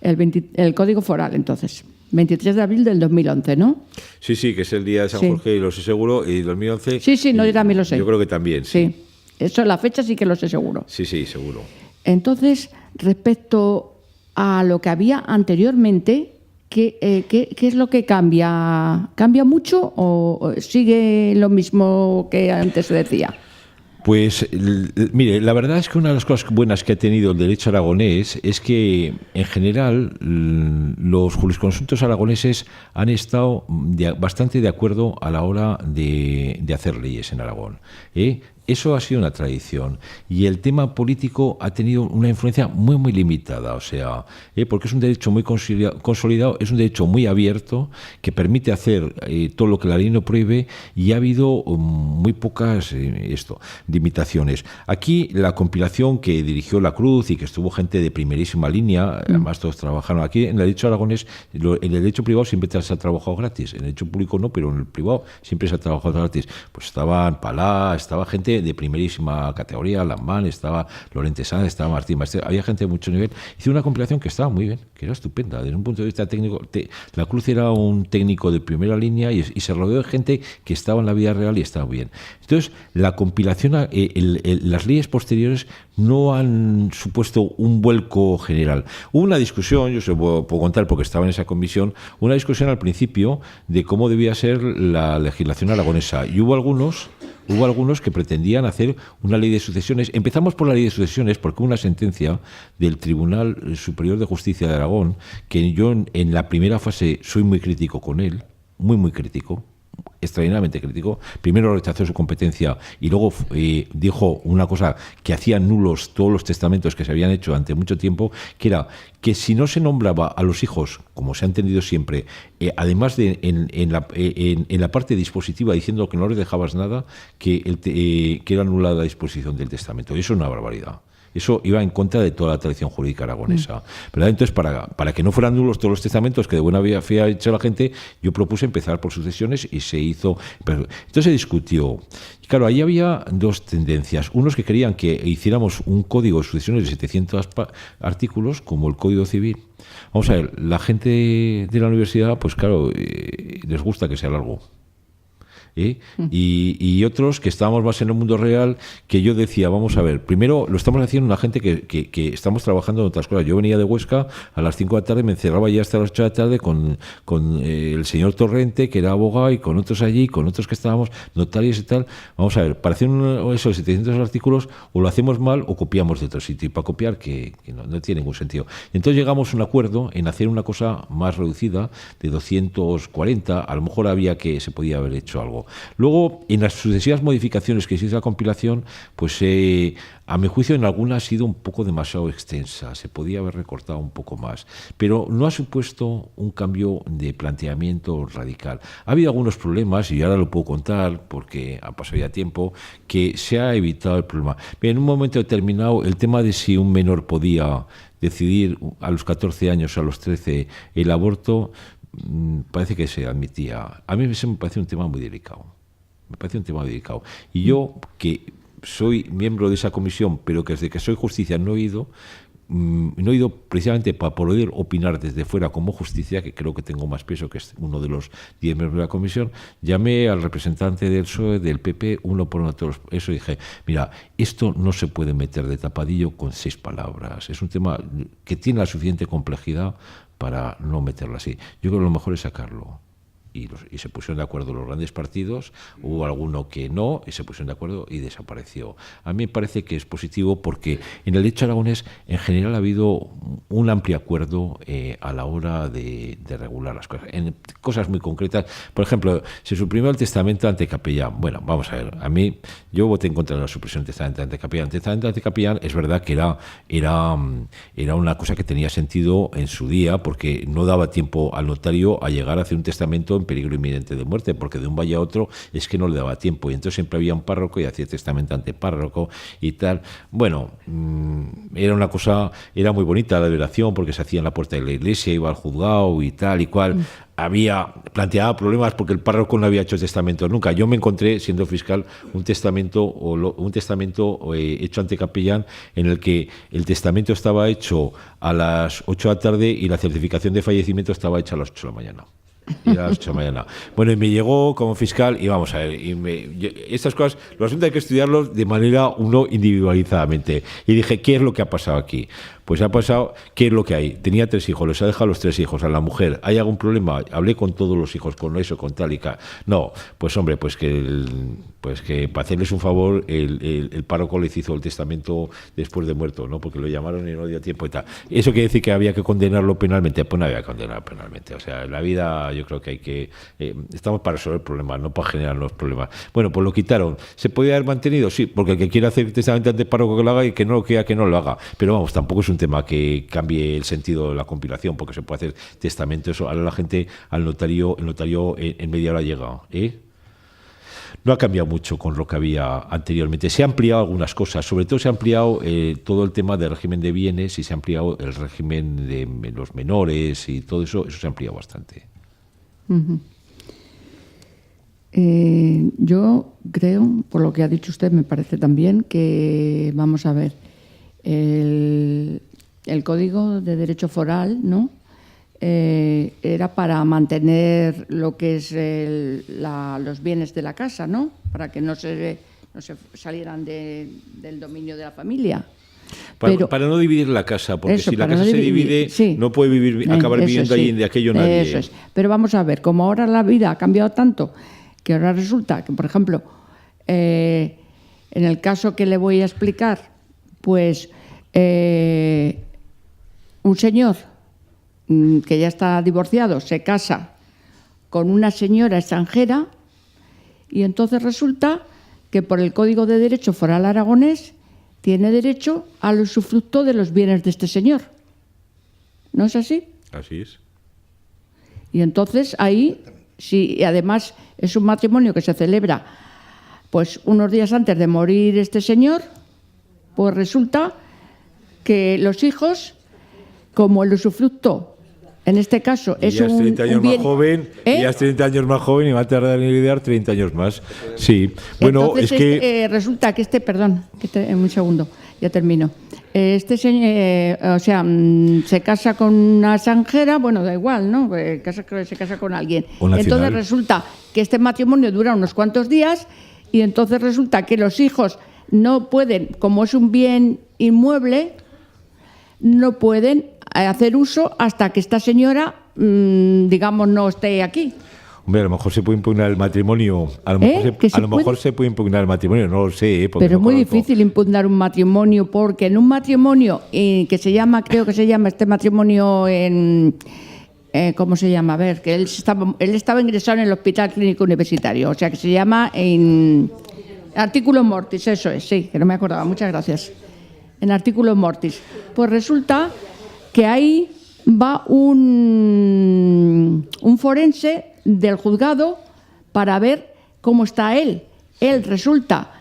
El Código Foral, entonces. 23 de abril del 2011, ¿no? Sí, que es el día de San Jorge, y lo sé seguro, y 2011... Sí, no, yo también lo sé. Yo creo que también, sí. Eso, la fecha sí que lo sé seguro. Sí, seguro. Entonces, respecto a lo que había anteriormente, ¿Qué es lo que cambia? ¿Cambia mucho o sigue lo mismo que antes se decía? Pues mire, la verdad es que una de las cosas buenas que ha tenido el derecho aragonés es que, en general, los jurisconsultos aragoneses han estado bastante de acuerdo a la hora de hacer leyes en Aragón. Eso ha sido una tradición. Y el tema político ha tenido una influencia muy, muy limitada. O sea, porque es un derecho muy consolidado, es un derecho muy abierto que permite hacer todo lo que la ley no prohíbe, y ha habido muy pocas limitaciones. Aquí la compilación que dirigió la Cruz y que estuvo gente de primerísima línea, además todos trabajaron aquí, en el derecho aragonés, en el derecho privado siempre se ha trabajado gratis, en el derecho público no, pero en el privado siempre se ha trabajado gratis. Pues estaban Palá, estaba gente de primerísima categoría, Lambán, estaba Lorente Sáenz, estaba Martín Maestre, había gente de mucho nivel. Hizo una compilación que estaba muy bien, que era estupenda. Desde un punto de vista técnico, la Cruz era un técnico de primera línea y se rodeó de gente que estaba en la vida real y estaba muy bien. Entonces, la compilación, las leyes posteriores no han supuesto un vuelco general. Hubo una discusión, yo se lo puedo contar porque estaba en esa comisión, una discusión al principio de cómo debía ser la legislación aragonesa. Y hubo algunos que pretendían hacer una ley de sucesiones. Empezamos por la ley de sucesiones porque hubo una sentencia del Tribunal Superior de Justicia de Aragón, que yo en la primera fase soy muy crítico con él, muy crítico, extraordinariamente crítico. Primero rechazó su competencia y luego dijo una cosa que hacía nulos todos los testamentos que se habían hecho durante mucho tiempo, que era que si no se nombraba a los hijos, como se ha entendido siempre, además de en la parte dispositiva diciendo que no les dejabas nada, que era anulada la disposición del testamento. Y eso es una barbaridad. Eso iba en contra de toda la tradición jurídica aragonesa, ¿verdad? Entonces, para que no fueran nulos todos los testamentos que de buena fe ha hecho la gente, yo propuse empezar por sucesiones y se hizo. Entonces se discutió. Y claro, ahí había dos tendencias. Unos que querían que hiciéramos un código de sucesiones de 700 artículos, como el Código Civil. Vamos a ver, la gente de la universidad, pues claro, les gusta que sea largo. Y otros que estábamos más en el mundo real, que yo decía, vamos a ver, primero lo estamos haciendo una gente que estamos trabajando en otras cosas. Yo venía de Huesca a las 5 de la tarde, me encerraba ya hasta las 8 de la tarde con el señor Torrente, que era abogado, y con otros allí, con otros que estábamos notarios y tal. Vamos a ver, para hacer esos 700 artículos, o lo hacemos mal o copiamos de otro sitio, y para copiar que no tiene ningún sentido. Entonces llegamos a un acuerdo en hacer una cosa más reducida, de 240, a lo mejor se podía haber hecho algo. Luego, en las sucesivas modificaciones que se hizo la compilación, pues a mi juicio en algunas ha sido un poco demasiado extensa, se podía haber recortado un poco más, pero no ha supuesto un cambio de planteamiento radical. Ha habido algunos problemas, y ahora lo puedo contar porque ha pasado ya tiempo, que se ha evitado el problema. En un momento determinado, el tema de si un menor podía decidir a los 14 años, a los 13, el aborto, parece que se admitía. A mí me parece un tema muy delicado. Y yo, que soy miembro de esa comisión, pero que desde que soy justicia no he ido precisamente para poder opinar desde fuera como justicia, que creo que tengo más peso que es uno de los 10 miembros de la comisión, llamé al representante del PSOE, del PP, uno por uno, todos. Eso dije, mira, esto no se puede meter de tapadillo con 6 palabras. Es un tema que tiene la suficiente complejidad para no meterlo así. Yo creo que lo mejor es sacarlo. Y se pusieron de acuerdo los grandes partidos, hubo alguno que no, y se pusieron de acuerdo y desapareció. A mí me parece que es positivo porque en el derecho aragonés en general ha habido un amplio acuerdo a la hora de regular las cosas. En cosas muy concretas, por ejemplo, se suprimió el testamento ante capellán. Bueno, vamos a ver, yo voté en contra de la supresión del testamento ante capellán. El testamento ante capellán es verdad que era una cosa que tenía sentido en su día porque no daba tiempo al notario a llegar a hacer un testamento en peligro inminente de muerte, porque de un valle a otro es que no le daba tiempo, y entonces siempre había un párroco y hacía testamento ante párroco y tal. Bueno, era una cosa, era muy bonita la liberación porque se hacía en la puerta de la iglesia, iba al juzgado y tal y cual. Planteaba problemas porque el párroco no había hecho testamento nunca. Yo me encontré, siendo fiscal, un testamento hecho ante capellán en el que el testamento estaba hecho a las 8 de la tarde y la certificación de fallecimiento estaba hecha a las 8 de la mañana. Bueno, y me llegó como fiscal y vamos a ver, estas cosas, los asuntos hay que estudiarlos de manera individualizadamente. Y dije, ¿qué es lo que ha pasado aquí? Pues ha pasado, ¿qué es lo que hay? Tenía 3 hijos, les ha dejado los 3 hijos a la mujer. ¿Hay algún problema? Hablé con todos los hijos, con eso, con tal y tal. No, pues hombre, pues que para hacerles un favor, el párroco les hizo el testamento después de muerto, ¿no? Porque lo llamaron y no dio tiempo y tal. ¿Eso quiere decir que había que condenarlo penalmente? Pues no había que condenarlo penalmente. O sea, en la vida yo creo que hay que... estamos para resolver problemas, no para generar los problemas. Bueno, pues lo quitaron. ¿Se podía haber mantenido? Sí, porque el que quiera hacer el testamento ante el párroco que lo haga y que no lo quiera que no lo haga. Pero vamos, tampoco es un tema que cambie el sentido de la compilación, porque se puede hacer testamento. Eso ahora la gente el notario en media hora llega, No ha cambiado mucho con lo que había anteriormente. Se ha ampliado algunas cosas, sobre todo se ha ampliado todo el tema del régimen de bienes y se ha ampliado el régimen de los menores y todo eso se ha ampliado bastante. Uh-huh. Yo creo, por lo que ha dicho usted, me parece también que, vamos a ver, el Código de Derecho Foral, ¿no? Era para mantener lo que es los bienes de la casa, ¿no? Para que no se salieran del dominio de la familia. Para no dividir la casa, porque eso, si la casa se divide, sí, no puede acabar viviendo allí de aquello nadie. Eso es. Pero vamos a ver, como ahora la vida ha cambiado tanto, que ahora resulta que, por ejemplo, en el caso que le voy a explicar, pues un señor que ya está divorciado se casa con una señora extranjera y entonces resulta que por el Código de Derecho Foral aragonés tiene derecho al usufructo de los bienes de este señor. ¿No es así? Así es. Y entonces ahí, si además es un matrimonio que se celebra pues unos días antes de morir este señor, pues resulta que los hijos, como el usufructo, en este caso es un 30 años bien, más joven, ya es 30 años más joven y va a tardar en heredar 30 años más. Sí. Bueno, entonces, es que resulta que en un segundo, ya termino. Este señor, se casa con una extranjera, bueno, da igual, ¿no? Se casa con alguien. Entonces resulta que este matrimonio dura unos cuantos días y entonces resulta que los hijos no pueden, como es un bien inmueble, no pueden hacer uso hasta que esta señora, digamos, no esté aquí. Hombre, a lo mejor se puede impugnar el matrimonio. A lo mejor se puede impugnar el matrimonio, no lo sé. Pero es muy difícil impugnar un matrimonio, porque en un matrimonio que se llama, creo que se llama este matrimonio en... ¿cómo se llama? A ver, que él estaba ingresado en el Hospital Clínico Universitario, o sea que se llama en artículo mortis, eso es, sí, que no me acordaba, muchas gracias. En artículo mortis. Pues resulta que ahí va un forense del juzgado para ver cómo está él. Él resulta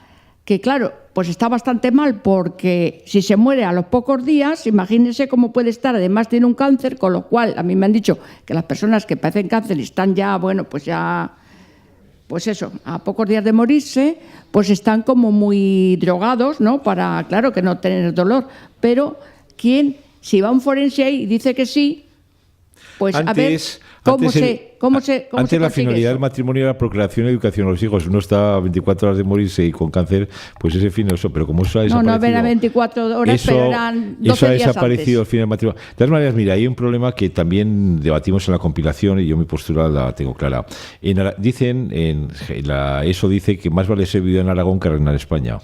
que, claro, pues está bastante mal porque si se muere a los pocos días, imagínense cómo puede estar. Además tiene un cáncer, con lo cual a mí me han dicho que las personas que padecen cáncer y están ya, bueno, pues ya, pues eso, a pocos días de morirse, pues están como muy drogados, ¿no? Para, claro, que no tener dolor. Pero si va un forense ahí y dice que sí, pues a ver cómo se Antes la finalidad eso. del matrimonio era procreación y educación a los hijos. Uno está a 24 horas de morirse y con cáncer, pues ese fin eso. Pero como eso ha desaparecido... No eran 24 horas, pero eran 12 días Eso ha desaparecido antes. al fin del matrimonio. De todas maneras, mira, hay un problema que también debatimos en la compilación y yo mi postura la tengo clara. Eso dice que más vale ser viuda en Aragón que reinar en España.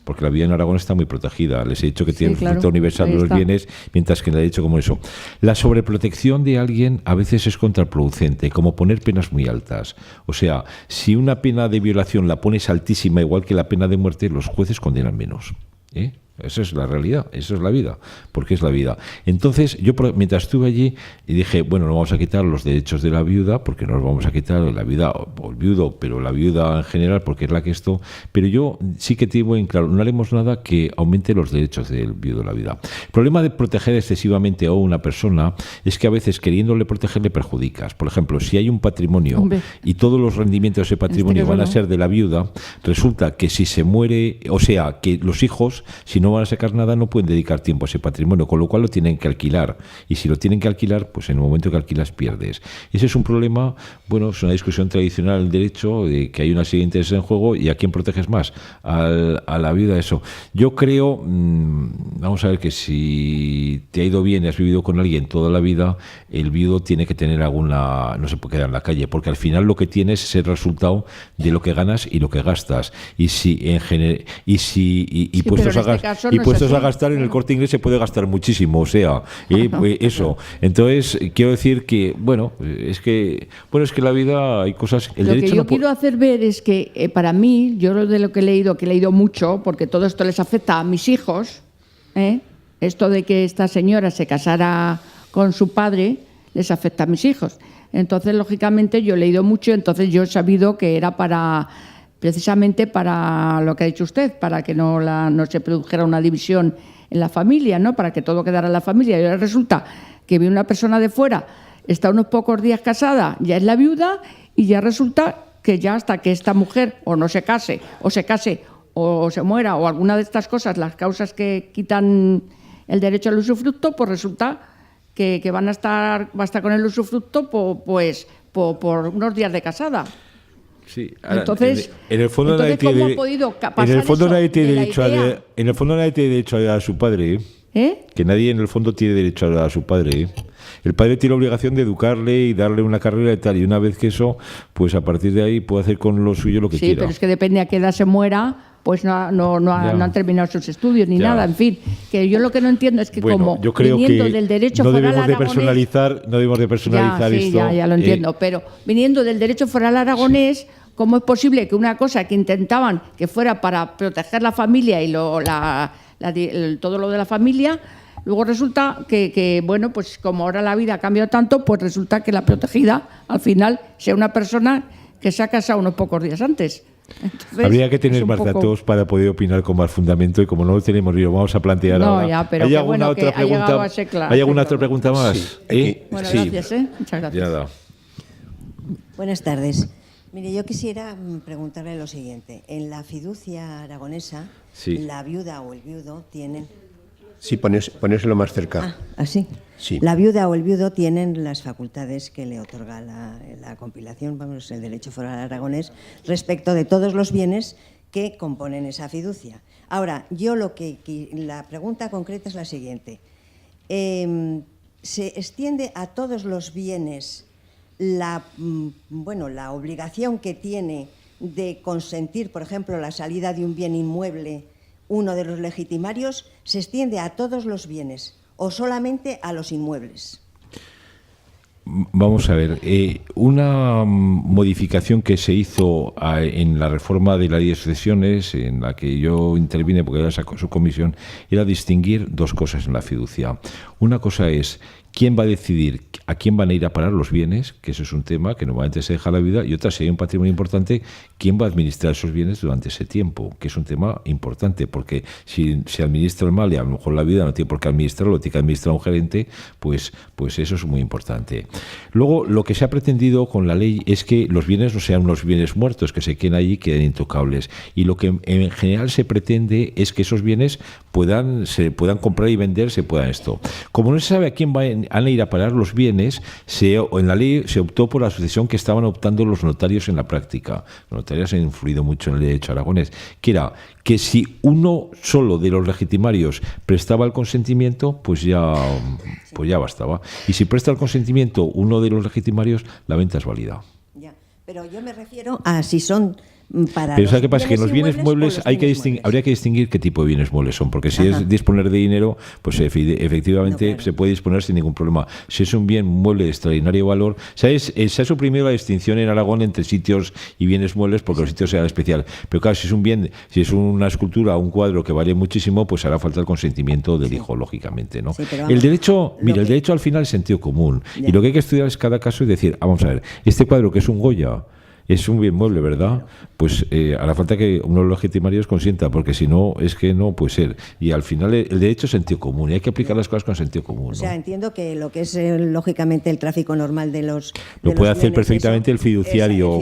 Porque la vida en Aragón está muy protegida. Les he dicho que tiene el fruto universal de los bienes, mientras que le he dicho como eso. La sobreprotección de alguien a veces es contraproducente, como poner penas muy altas. O sea, si una pena de violación la pones altísima, igual que la pena de muerte, los jueces condenan menos. Esa es la realidad, esa es la vida, porque es la vida. Entonces, yo mientras estuve allí dije, bueno, no vamos a quitar los derechos de la viuda, porque no los vamos a quitar la viuda o el viudo, pero la viuda en general, porque es la que esto. Pero yo sí que tengo en claro, no haremos nada que aumente los derechos del viudo o la viuda. El problema de proteger excesivamente a una persona es que a veces queriéndole proteger le perjudicas. Por ejemplo, si hay un patrimonio y todos los rendimientos de ese patrimonio van a ser de la viuda, resulta que si se muere, o sea, que los hijos, si no no van a sacar nada, no pueden dedicar tiempo a ese patrimonio, con lo cual lo tienen que alquilar. Y si lo tienen que alquilar, pues en el momento que alquilas pierdes. Ese es un problema, bueno, es una discusión tradicional del derecho, de que hay una serie de intereses en juego y a quién proteges más, a la viuda, eso. Yo creo, vamos a ver, que si te ha ido bien y has vivido con alguien toda la vida, el viudo tiene que tener alguna, no se puede quedar en la calle, porque al final lo que tienes es el resultado de lo que ganas y lo que gastas. Y si en general, puestos a gastar en el Corte Inglés se puede gastar muchísimo, o sea, eso. Entonces quiero decir que es que la vida hay cosas. Lo que yo quiero hacer ver es que para mí, yo de lo que he leído mucho, porque todo esto les afecta a mis hijos, esto de que esta señora se casara con su padre les afecta a mis hijos. Entonces, lógicamente, yo he leído mucho, entonces yo he sabido que era precisamente para lo que ha dicho usted, para que no se produjera una división en la familia, ¿no? Para que todo quedara en la familia. Y ahora resulta que viene una persona de fuera, está unos pocos días casada, ya es la viuda, y ya resulta que ya hasta que esta mujer o no se case, o se case, o se muera, o alguna de estas cosas, las causas que quitan el derecho al usufructo, pues resulta que va a estar con el usufructo por unos días de casada. Sí, ahora, entonces, en el fondo nadie tiene derecho a su padre, que nadie en el fondo tiene derecho a su padre. El padre tiene la obligación de educarle y darle una carrera y tal, y una vez que eso, pues a partir de ahí puede hacer con lo suyo lo que quiera. Sí, pero es que depende a qué edad se muera, pues no han terminado sus estudios ni nada, en fin. Que yo lo que no entiendo es que yo creo viniendo que del derecho no foral debemos de personalizar esto. Ya lo entiendo, pero viniendo del derecho foral aragonés, ¿cómo es posible que una cosa que intentaban que fuera para proteger la familia y todo lo de la familia, luego resulta que pues como ahora la vida ha cambiado tanto, pues resulta que la protegida al final sea una persona que se ha casado unos pocos días antes? Entonces, habría que tener más datos para poder opinar con más fundamento, y como no lo tenemos, vamos a plantear ahora. Pero ¿Hay alguna otra pregunta? ¿Hay alguna otra pregunta más? Sí. Bueno, gracias. Muchas gracias. Nada. Buenas tardes. Mire, yo quisiera preguntarle lo siguiente. En la fiducia aragonesa, la viuda o el viudo tienen... Sí, ponérselo más cerca. ¿Así? Sí. La viuda o el viudo tienen las facultades que le otorga la compilación, el derecho foral aragonés, respecto de todos los bienes que componen esa fiducia. Ahora, la pregunta concreta es la siguiente. ¿Se extiende a todos los bienes la obligación que tiene de consentir, por ejemplo, la salida de un bien inmueble, uno de los legitimarios? ¿Se extiende a todos los bienes o solamente a los inmuebles? Vamos a ver, una modificación que se hizo en la reforma de la ley de sucesiones, en la que yo intervine porque era su comisión, era distinguir dos cosas en la fiducia. Una cosa es quién va a decidir a quién van a ir a parar los bienes, que eso es un tema que normalmente se deja a la vida, y otra, si hay un patrimonio importante, quién va a administrar esos bienes durante ese tiempo, que es un tema importante, porque si se administra mal y a lo mejor la vida no tiene por qué administrarlo, lo tiene que administrar un gerente, pues eso es muy importante. Luego, lo que se ha pretendido con la ley es que los bienes no sean unos bienes muertos, que se queden allí y queden intocables, y lo que en general se pretende es que esos bienes se puedan comprar y vender, se puedan esto. Como no se sabe a quién van a ir a parar los bienes, en la ley se optó por la sucesión que estaban optando los notarios en la práctica. Los notarios han influido mucho en el derecho aragonés, que era que si uno solo de los legitimarios prestaba el consentimiento, pues ya bastaba. Y si presta el consentimiento uno de los legitimarios, la venta es válida. Ya, pero yo me refiero a si son... Pero ¿sabes qué pasa? Que en los bienes muebles habría que distinguir qué tipo de bienes muebles son, porque si es disponer de dinero, pues efectivamente se puede disponer sin ningún problema. Si es un bien mueble de extraordinario valor, se ha suprimido la distinción en Aragón entre sitios y bienes muebles porque los sitios eran especial. Pero claro, si es una escultura o un cuadro que vale muchísimo, pues hará falta el consentimiento del hijo, lógicamente, ¿no? El derecho al final es sentido común. Y lo que hay que estudiar es cada caso y decir, vamos a ver, este cuadro que es un Goya, es un bien mueble, ¿verdad? Pues hará falta que uno de los legitimarios consienta, porque si no, es que no puede ser. Y al final el derecho es sentido común, y hay que aplicar las cosas con sentido común, ¿no? O sea, entiendo que lo que es lógicamente el tráfico normal de los lo puede hacer perfectamente el fiduciario.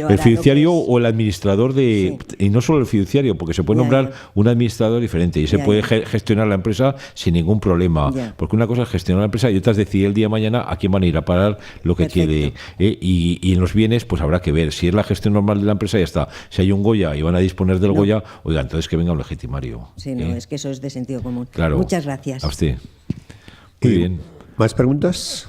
El fiduciario o el administrador de... Sí. Y no solo el fiduciario, porque se puede nombrar un administrador diferente y se puede gestionar la empresa sin ningún problema. Porque una cosa es gestionar la empresa y otra es decidir el día de mañana a quién van a ir a parar lo que quede. Y en los bienes, pues habrá que ver. Si es la gestión normal de la empresa, ya está. Si hay un Goya y van a disponer del Goya, oiga, entonces que venga un legitimario. Sí, no, es que eso es de sentido común. Claro. Muchas gracias. A usted. Muy bien. ¿Más preguntas?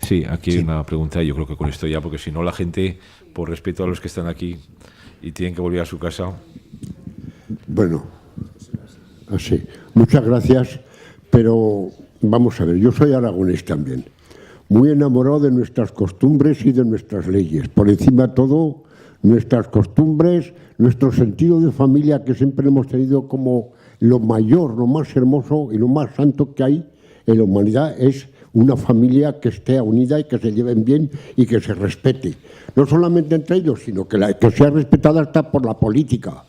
Sí, aquí hay una pregunta, y yo creo que con esto ya, porque si no la gente, por respeto a los que están aquí y tienen que volver a su casa. Bueno, así. Muchas gracias, pero vamos a ver, yo soy aragonés también, muy enamorado de nuestras costumbres y de nuestras leyes. Por encima de todo, nuestras costumbres, nuestro sentido de familia que siempre hemos tenido como lo mayor, lo más hermoso y lo más santo que hay en la humanidad es una familia que esté unida y que se lleven bien y que se respete. No solamente entre ellos, sino que sea respetada hasta por la política,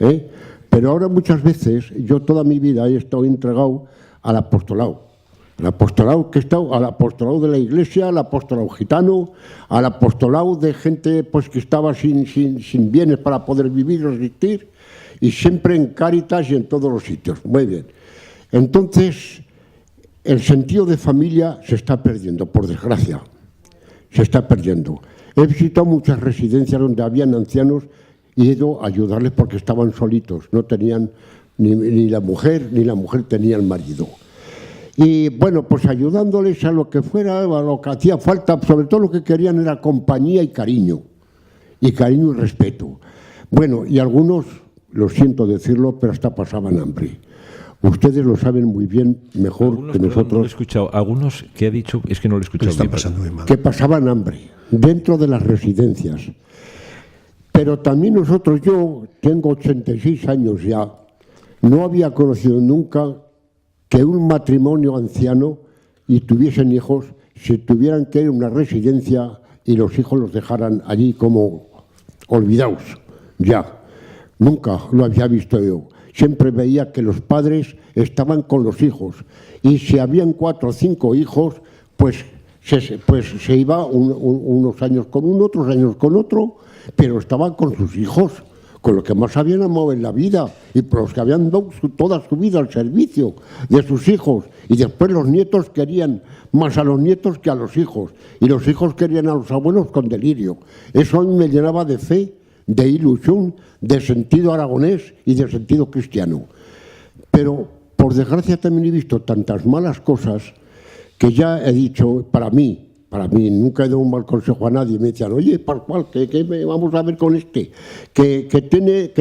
¿eh? Pero ahora muchas veces, yo toda mi vida he estado entregado al apostolado. Al apostolado que he estado, al apostolado de la Iglesia, al apostolado gitano, al apostolado de gente pues que estaba sin bienes para poder vivir y resistir, y siempre en Cáritas y en todos los sitios. Muy bien. Entonces, el sentido de familia se está perdiendo, por desgracia. Se está perdiendo. He visitado muchas residencias donde habían ancianos y he ido a ayudarles porque estaban solitos. No tenían ni la mujer tenía el marido. Y bueno, pues ayudándoles a lo que fuera, a lo que hacía falta, sobre todo lo que querían era compañía y cariño y respeto. Bueno, y algunos, lo siento decirlo, pero hasta pasaban hambre. Ustedes lo saben muy bien, mejor algunos, que nosotros. No lo he escuchado. Algunos que ha dicho, es que no lo he escuchado bien. Pasando muy mal. Que pasaban hambre dentro de las residencias. Pero también nosotros, yo tengo 86 años ya, no había conocido nunca que un matrimonio anciano y tuviesen hijos, se tuvieran que ir a una residencia y los hijos los dejaran allí como olvidados. Ya, nunca lo había visto yo. Siempre veía que los padres estaban con los hijos y si habían 4 o 5 hijos, pues se iba unos años con uno, otros años con otro, pero estaban con sus hijos, con lo que más habían amado en la vida y por los que habían dado toda su vida al servicio de sus hijos. Y después los nietos querían más a los nietos que a los hijos y los hijos querían a los abuelos con delirio. Eso a mí me llenaba de fe, de ilusión, de sentido aragonés y de sentido cristiano. Pero por desgracia también he visto tantas malas cosas que ya he dicho, para mí, nunca he dado un mal consejo a nadie. Me decían, oye, Pascual, ¿qué vamos a ver con este? Que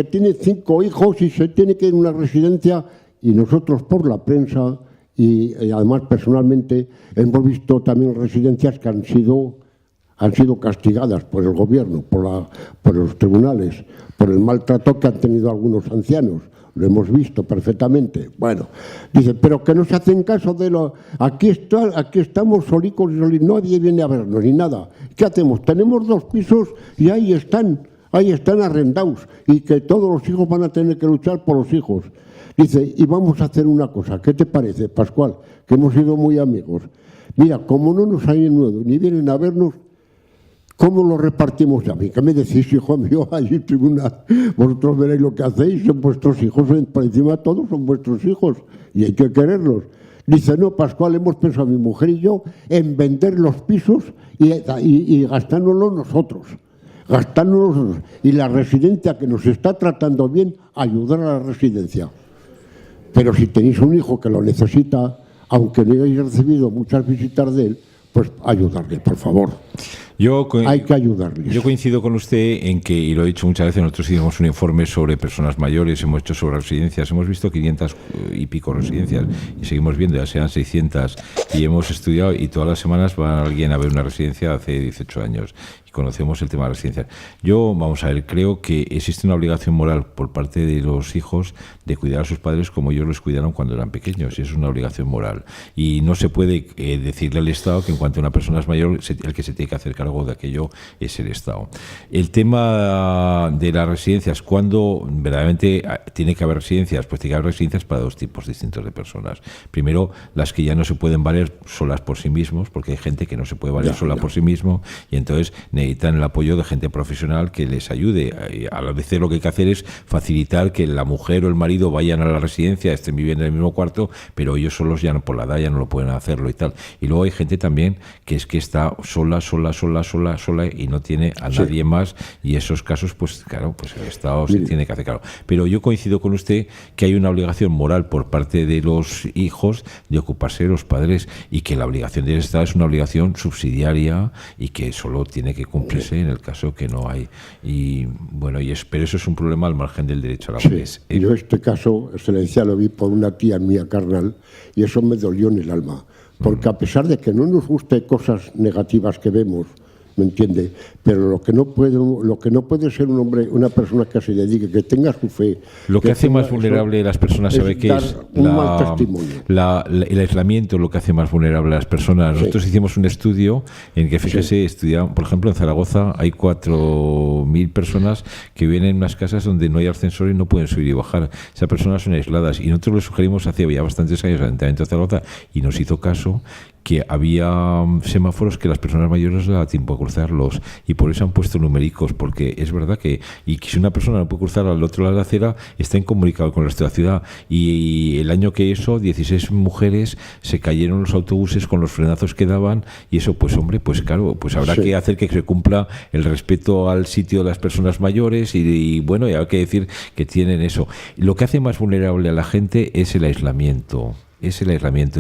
tiene 5 hijos y se tiene que ir a una residencia. Y nosotros por la prensa y además personalmente hemos visto también residencias que han sido castigadas por el gobierno, por los tribunales, por el maltrato que han tenido algunos ancianos. Lo hemos visto perfectamente. Bueno, dice, pero que no se hacen caso de lo... Aquí estamos solicos y solicos, nadie viene a vernos ni nada. ¿Qué hacemos? Tenemos 2 pisos y ahí están arrendados y que todos los hijos van a tener que luchar por los hijos. Dice, y vamos a hacer una cosa, ¿qué te parece, Pascual? Que hemos sido muy amigos. Mira, como no nos hay nuevo ni vienen a vernos, ¿cómo lo repartimos a mí? ¿Qué me decís, hijo mío? Allí tribunal. Vosotros veréis lo que hacéis, son vuestros hijos, por encima de todo son vuestros hijos y hay que quererlos. Dice, no, Pascual, hemos pensado mi mujer y yo en vender los pisos y gastárnoslos nosotros. Y la residencia que nos está tratando bien, ayudar a la residencia. Pero si tenéis un hijo que lo necesita, aunque no hayáis recibido muchas visitas de él, pues ayudarle, por favor. Hay que ayudarles. Yo coincido con usted en que, y lo he dicho muchas veces, nosotros hicimos un informe sobre personas mayores, hemos hecho sobre residencias, hemos visto 500 y pico residencias y seguimos viendo, ya sean 600, y hemos estudiado y todas las semanas va alguien a ver una residencia hace 18 años. Conocemos el tema de la residencia. Yo, vamos a ver, creo que existe una obligación moral por parte de los hijos de cuidar a sus padres como ellos los cuidaron cuando eran pequeños, y eso es una obligación moral. Y no se puede decirle al Estado que en cuanto una persona es mayor, el que se tiene que hacer cargo de aquello es el Estado. El tema de las residencias, ¿cuándo verdaderamente tiene que haber residencias? Pues tiene que haber residencias para dos tipos distintos de personas. Primero, las que ya no se pueden valer solas por sí mismos, porque hay gente que no se puede valer sola por sí mismo, y entonces necesitan el apoyo de gente profesional que les ayude. A veces lo que hay que hacer es facilitar que la mujer o el marido vayan a la residencia, estén viviendo en el mismo cuarto, pero ellos solos ya no, por la edad ya no lo pueden hacerlo y tal. Y luego hay gente también que es que está sola y no tiene a nadie más, y esos casos, pues claro, pues el Estado se tiene que hacer cargo. Pero yo coincido con usted que hay una obligación moral por parte de los hijos de ocuparse de los padres, y que la obligación del Estado es una obligación subsidiaria y que solo tiene que cumplirse en el caso que no hay. Y bueno, pero eso es un problema al margen del derecho a la vejez. Yo este caso, Excelencia, lo vi por una tía mía carnal, y eso me dolió en el alma, porque a pesar de que no nos guste cosas negativas que vemos, ¿me entiende? Pero lo que no puede ser un hombre, una persona que se dedique, que tenga su fe. Lo que hace más vulnerable a las personas, ¿sabe qué es? El aislamiento, lo que hace más vulnerable a las personas. Nosotros hicimos un estudio en que, fíjese, estudiamos, por ejemplo, en Zaragoza hay 4.000 personas que viven en unas casas donde no hay ascensor y no pueden subir y bajar. Esas personas son aisladas, y nosotros le sugerimos hace ya bastantes años al Ayuntamiento de Zaragoza, y nos hizo caso, que había semáforos que las personas mayores les da tiempo a cruzarlos, y por eso han puesto numericos, porque es verdad que si una persona no puede cruzar al otro lado de la acera, está incomunicado con el resto de la ciudad. Y el año que 16 mujeres se cayeron en los autobuses con los frenazos que daban, y eso, pues hombre, pues claro, pues habrá que hacer que se cumpla el respeto al sitio de las personas mayores, y bueno, y hay que decir que tienen eso. Lo que hace más vulnerable a la gente es el aislamiento. Y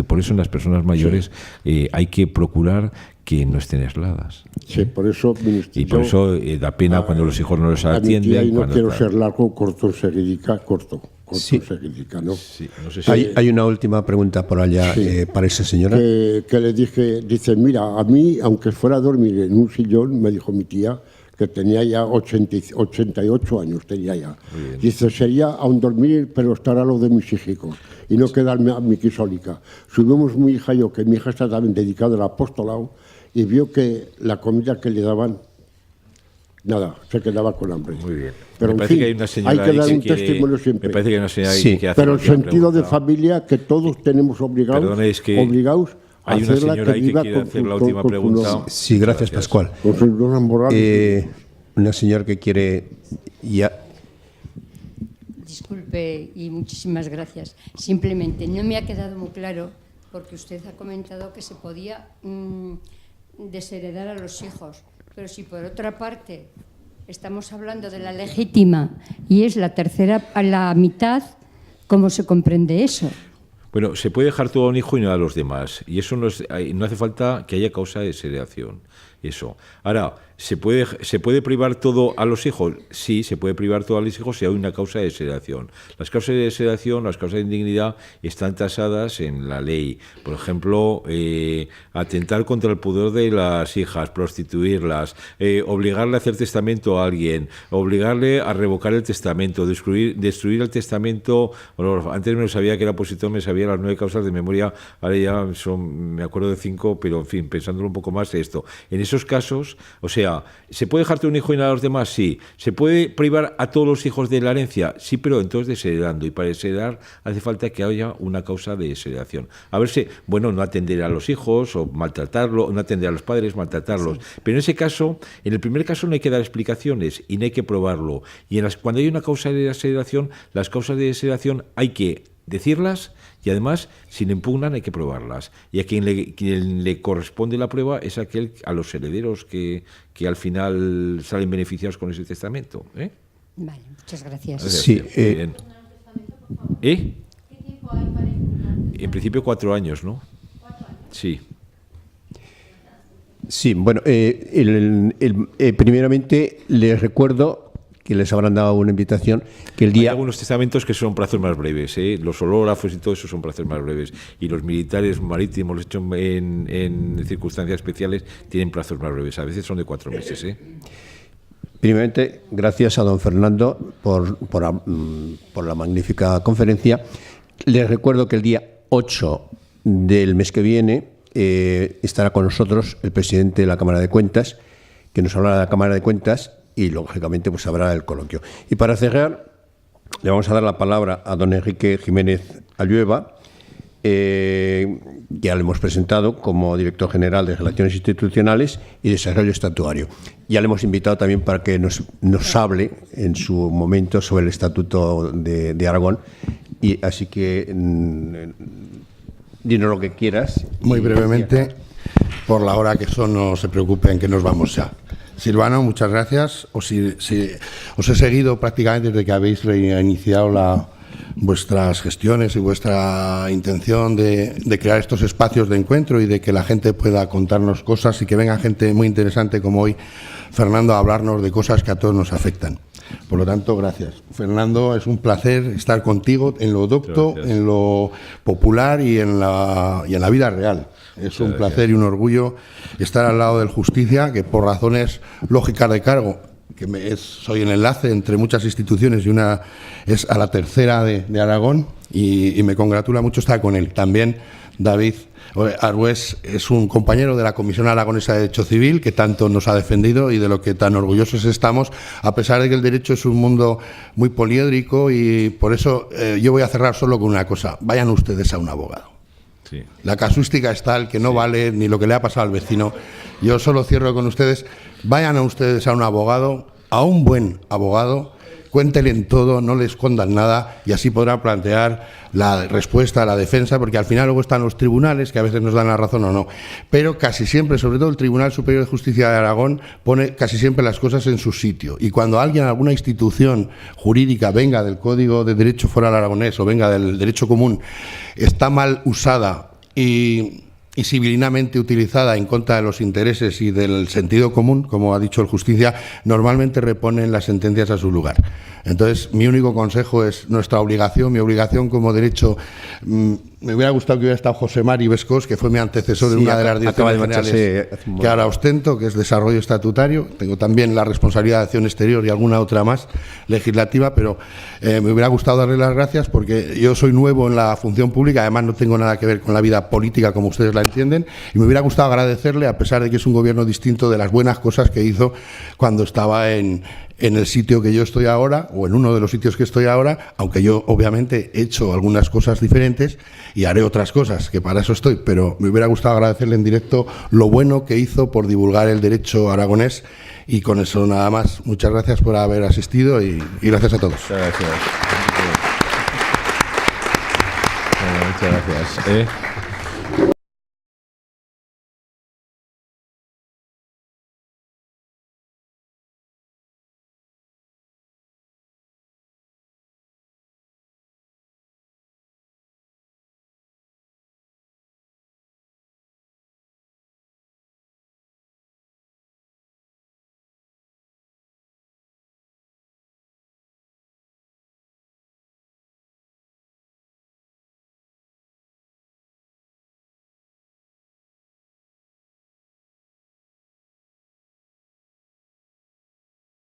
por eso en las personas mayores hay que procurar que no estén aisladas. Sí, por eso, y por eso da pena cuando los hijos no los atienden. Y no quiero ser largo, corto enseguida, ¿no? Sí, no sé si hay una última pregunta por allá para esa señora. Que le dije, dice, mira, a mí, aunque fuera a dormir en un sillón, me dijo mi tía, que tenía ya 88 años, tenía ya. Dice, sería aún dormir, pero estar a lo de mis hijos y no quedarme a mi quisólica. Subimos mi hija y yo, que mi hija está también dedicada al apostolado, y vio que la comida que le daban, nada, se quedaba con hambre. Muy bien. Pero me parece que hay una señora hay que dar un testimonio siempre. Me parece que hay una señora ahí que hace pero el sentido de familia que todos tenemos obligados. Perdone, es que hay una señora ahí que quiere hacer la última pregunta. Sí, gracias, Pascual. Con sus normas morales. Una señora que quiere ya. Disculpe y muchísimas gracias. Simplemente no me ha quedado muy claro, porque usted ha comentado que se podía desheredar a los hijos, pero si por otra parte estamos hablando de la legítima y es la tercera a la mitad, ¿cómo se comprende eso? Bueno, se puede dejar todo a un hijo y no a los demás, y eso no hace falta que haya causa de desheredación. Eso. Ahora, ¿se puede privar todo a los hijos? Sí, se puede privar todo a los hijos si hay una causa de desheredación. Las causas de desheredación, las causas de indignidad están tasadas en la ley. Por ejemplo, atentar contra el pudor de las hijas, prostituirlas, obligarle a hacer testamento a alguien, obligarle a revocar el testamento, destruir el testamento. Bueno, antes me sabía que era opositor, me sabía las 9 causas de memoria, ahora ya me acuerdo de 5, pero en fin, pensándolo un poco más, esto. En esos casos, o sea, ¿se puede dejarte un hijo y nada a los demás? Sí. ¿Se puede privar a todos los hijos de la herencia? Sí, pero entonces desheredando. Y para desheredar hace falta que haya una causa de desheredación. A ver si, bueno, no atender a los hijos o maltratarlos, no atender a los padres, maltratarlos. Sí. Pero en ese caso, en el primer caso no hay que dar explicaciones y no hay que probarlo. Y cuando hay una causa de desheredación, las causas de desheredación hay que decirlas, y además, si le impugnan, hay que probarlas. Y a quien le corresponde la prueba es a los herederos que al final salen beneficiados con ese testamento. Vale, muchas gracias. Sí, bien. ¿Qué tiempo hay para impugnar? En principio 4 años, ¿no? 4 años. Sí. Sí, bueno, primeramente les recuerdo que les habrán dado una invitación que el día... Hay algunos testamentos que son plazos más breves, los ológrafos y todo eso son plazos más breves, y los militares marítimos, los hechos en circunstancias especiales, tienen plazos más breves, a veces son de 4 meses. Primeramente, gracias a don Fernando por la magnífica conferencia. Les recuerdo que el día 8 del mes que viene estará con nosotros el presidente de la Cámara de Cuentas, que nos hablará de la Cámara de Cuentas y, lógicamente, pues habrá el coloquio. Y para cerrar, le vamos a dar la palabra a don Enrique Jiménez Allueva, que ya le hemos presentado como director general de Relaciones Institucionales y Desarrollo Estatuario. Ya le hemos invitado también para que nos hable en su momento sobre el Estatuto de Aragón. Y así que dinos lo que quieras. Muy brevemente, por la hora que son, no se preocupen que nos vamos ya. Silvano, muchas gracias. Os he seguido prácticamente desde que habéis reiniciado vuestras gestiones y vuestra intención de crear estos espacios de encuentro y de que la gente pueda contarnos cosas y que venga gente muy interesante como hoy, Fernando, a hablarnos de cosas que a todos nos afectan. Por lo tanto, gracias. Fernando, es un placer estar contigo en lo docto, en lo popular y en la vida real. Es un placer y un orgullo estar al lado del Justicia, que por razones lógicas de cargo, que soy el enlace entre muchas instituciones y una es a la tercera de Aragón, y me congratula mucho estar con él. También David Arbués es un compañero de la Comisión Aragonesa de Derecho Civil que tanto nos ha defendido y de lo que tan orgullosos estamos, a pesar de que el derecho es un mundo muy poliédrico, y por eso yo voy a cerrar solo con una cosa: vayan ustedes a un abogado. Sí. La casuística es tal que no vale ni lo que le ha pasado al vecino. Yo solo cierro con ustedes: vayan a ustedes a un abogado, a un buen abogado, cuéntenle en todo, no le escondan nada, y así podrán plantear la respuesta, la defensa, porque al final luego están los tribunales, que a veces nos dan la razón o no, pero casi siempre, sobre todo el Tribunal Superior de Justicia de Aragón, pone casi siempre las cosas en su sitio, y cuando alguien, alguna institución jurídica, venga del Código de Derecho Foral Aragonés o venga del derecho común, está mal usada y civilinamente utilizada en contra de los intereses y del sentido común, como ha dicho el Justicia, normalmente reponen las sentencias a su lugar. Entonces, mi único consejo es nuestra obligación, mi obligación como derecho. Me hubiera gustado que hubiera estado José Mari Vescos, que fue mi antecesor en una de las direcciones generales que ahora ostento, que es Desarrollo Estatutario. Tengo también la responsabilidad de Acción Exterior y alguna otra más legislativa, pero me hubiera gustado darle las gracias porque yo soy nuevo en la función pública, además no tengo nada que ver con la vida política como ustedes la entienden, y me hubiera gustado agradecerle, a pesar de que es un gobierno distinto, de las buenas cosas que hizo cuando estaba en el sitio que yo estoy ahora, o en uno de los sitios que estoy ahora, aunque yo obviamente he hecho algunas cosas diferentes y haré otras cosas, que para eso estoy, pero me hubiera gustado agradecerle en directo lo bueno que hizo por divulgar el derecho aragonés, y con eso nada más. Muchas gracias por haber asistido y gracias a todos. Muchas gracias. Muchas gracias.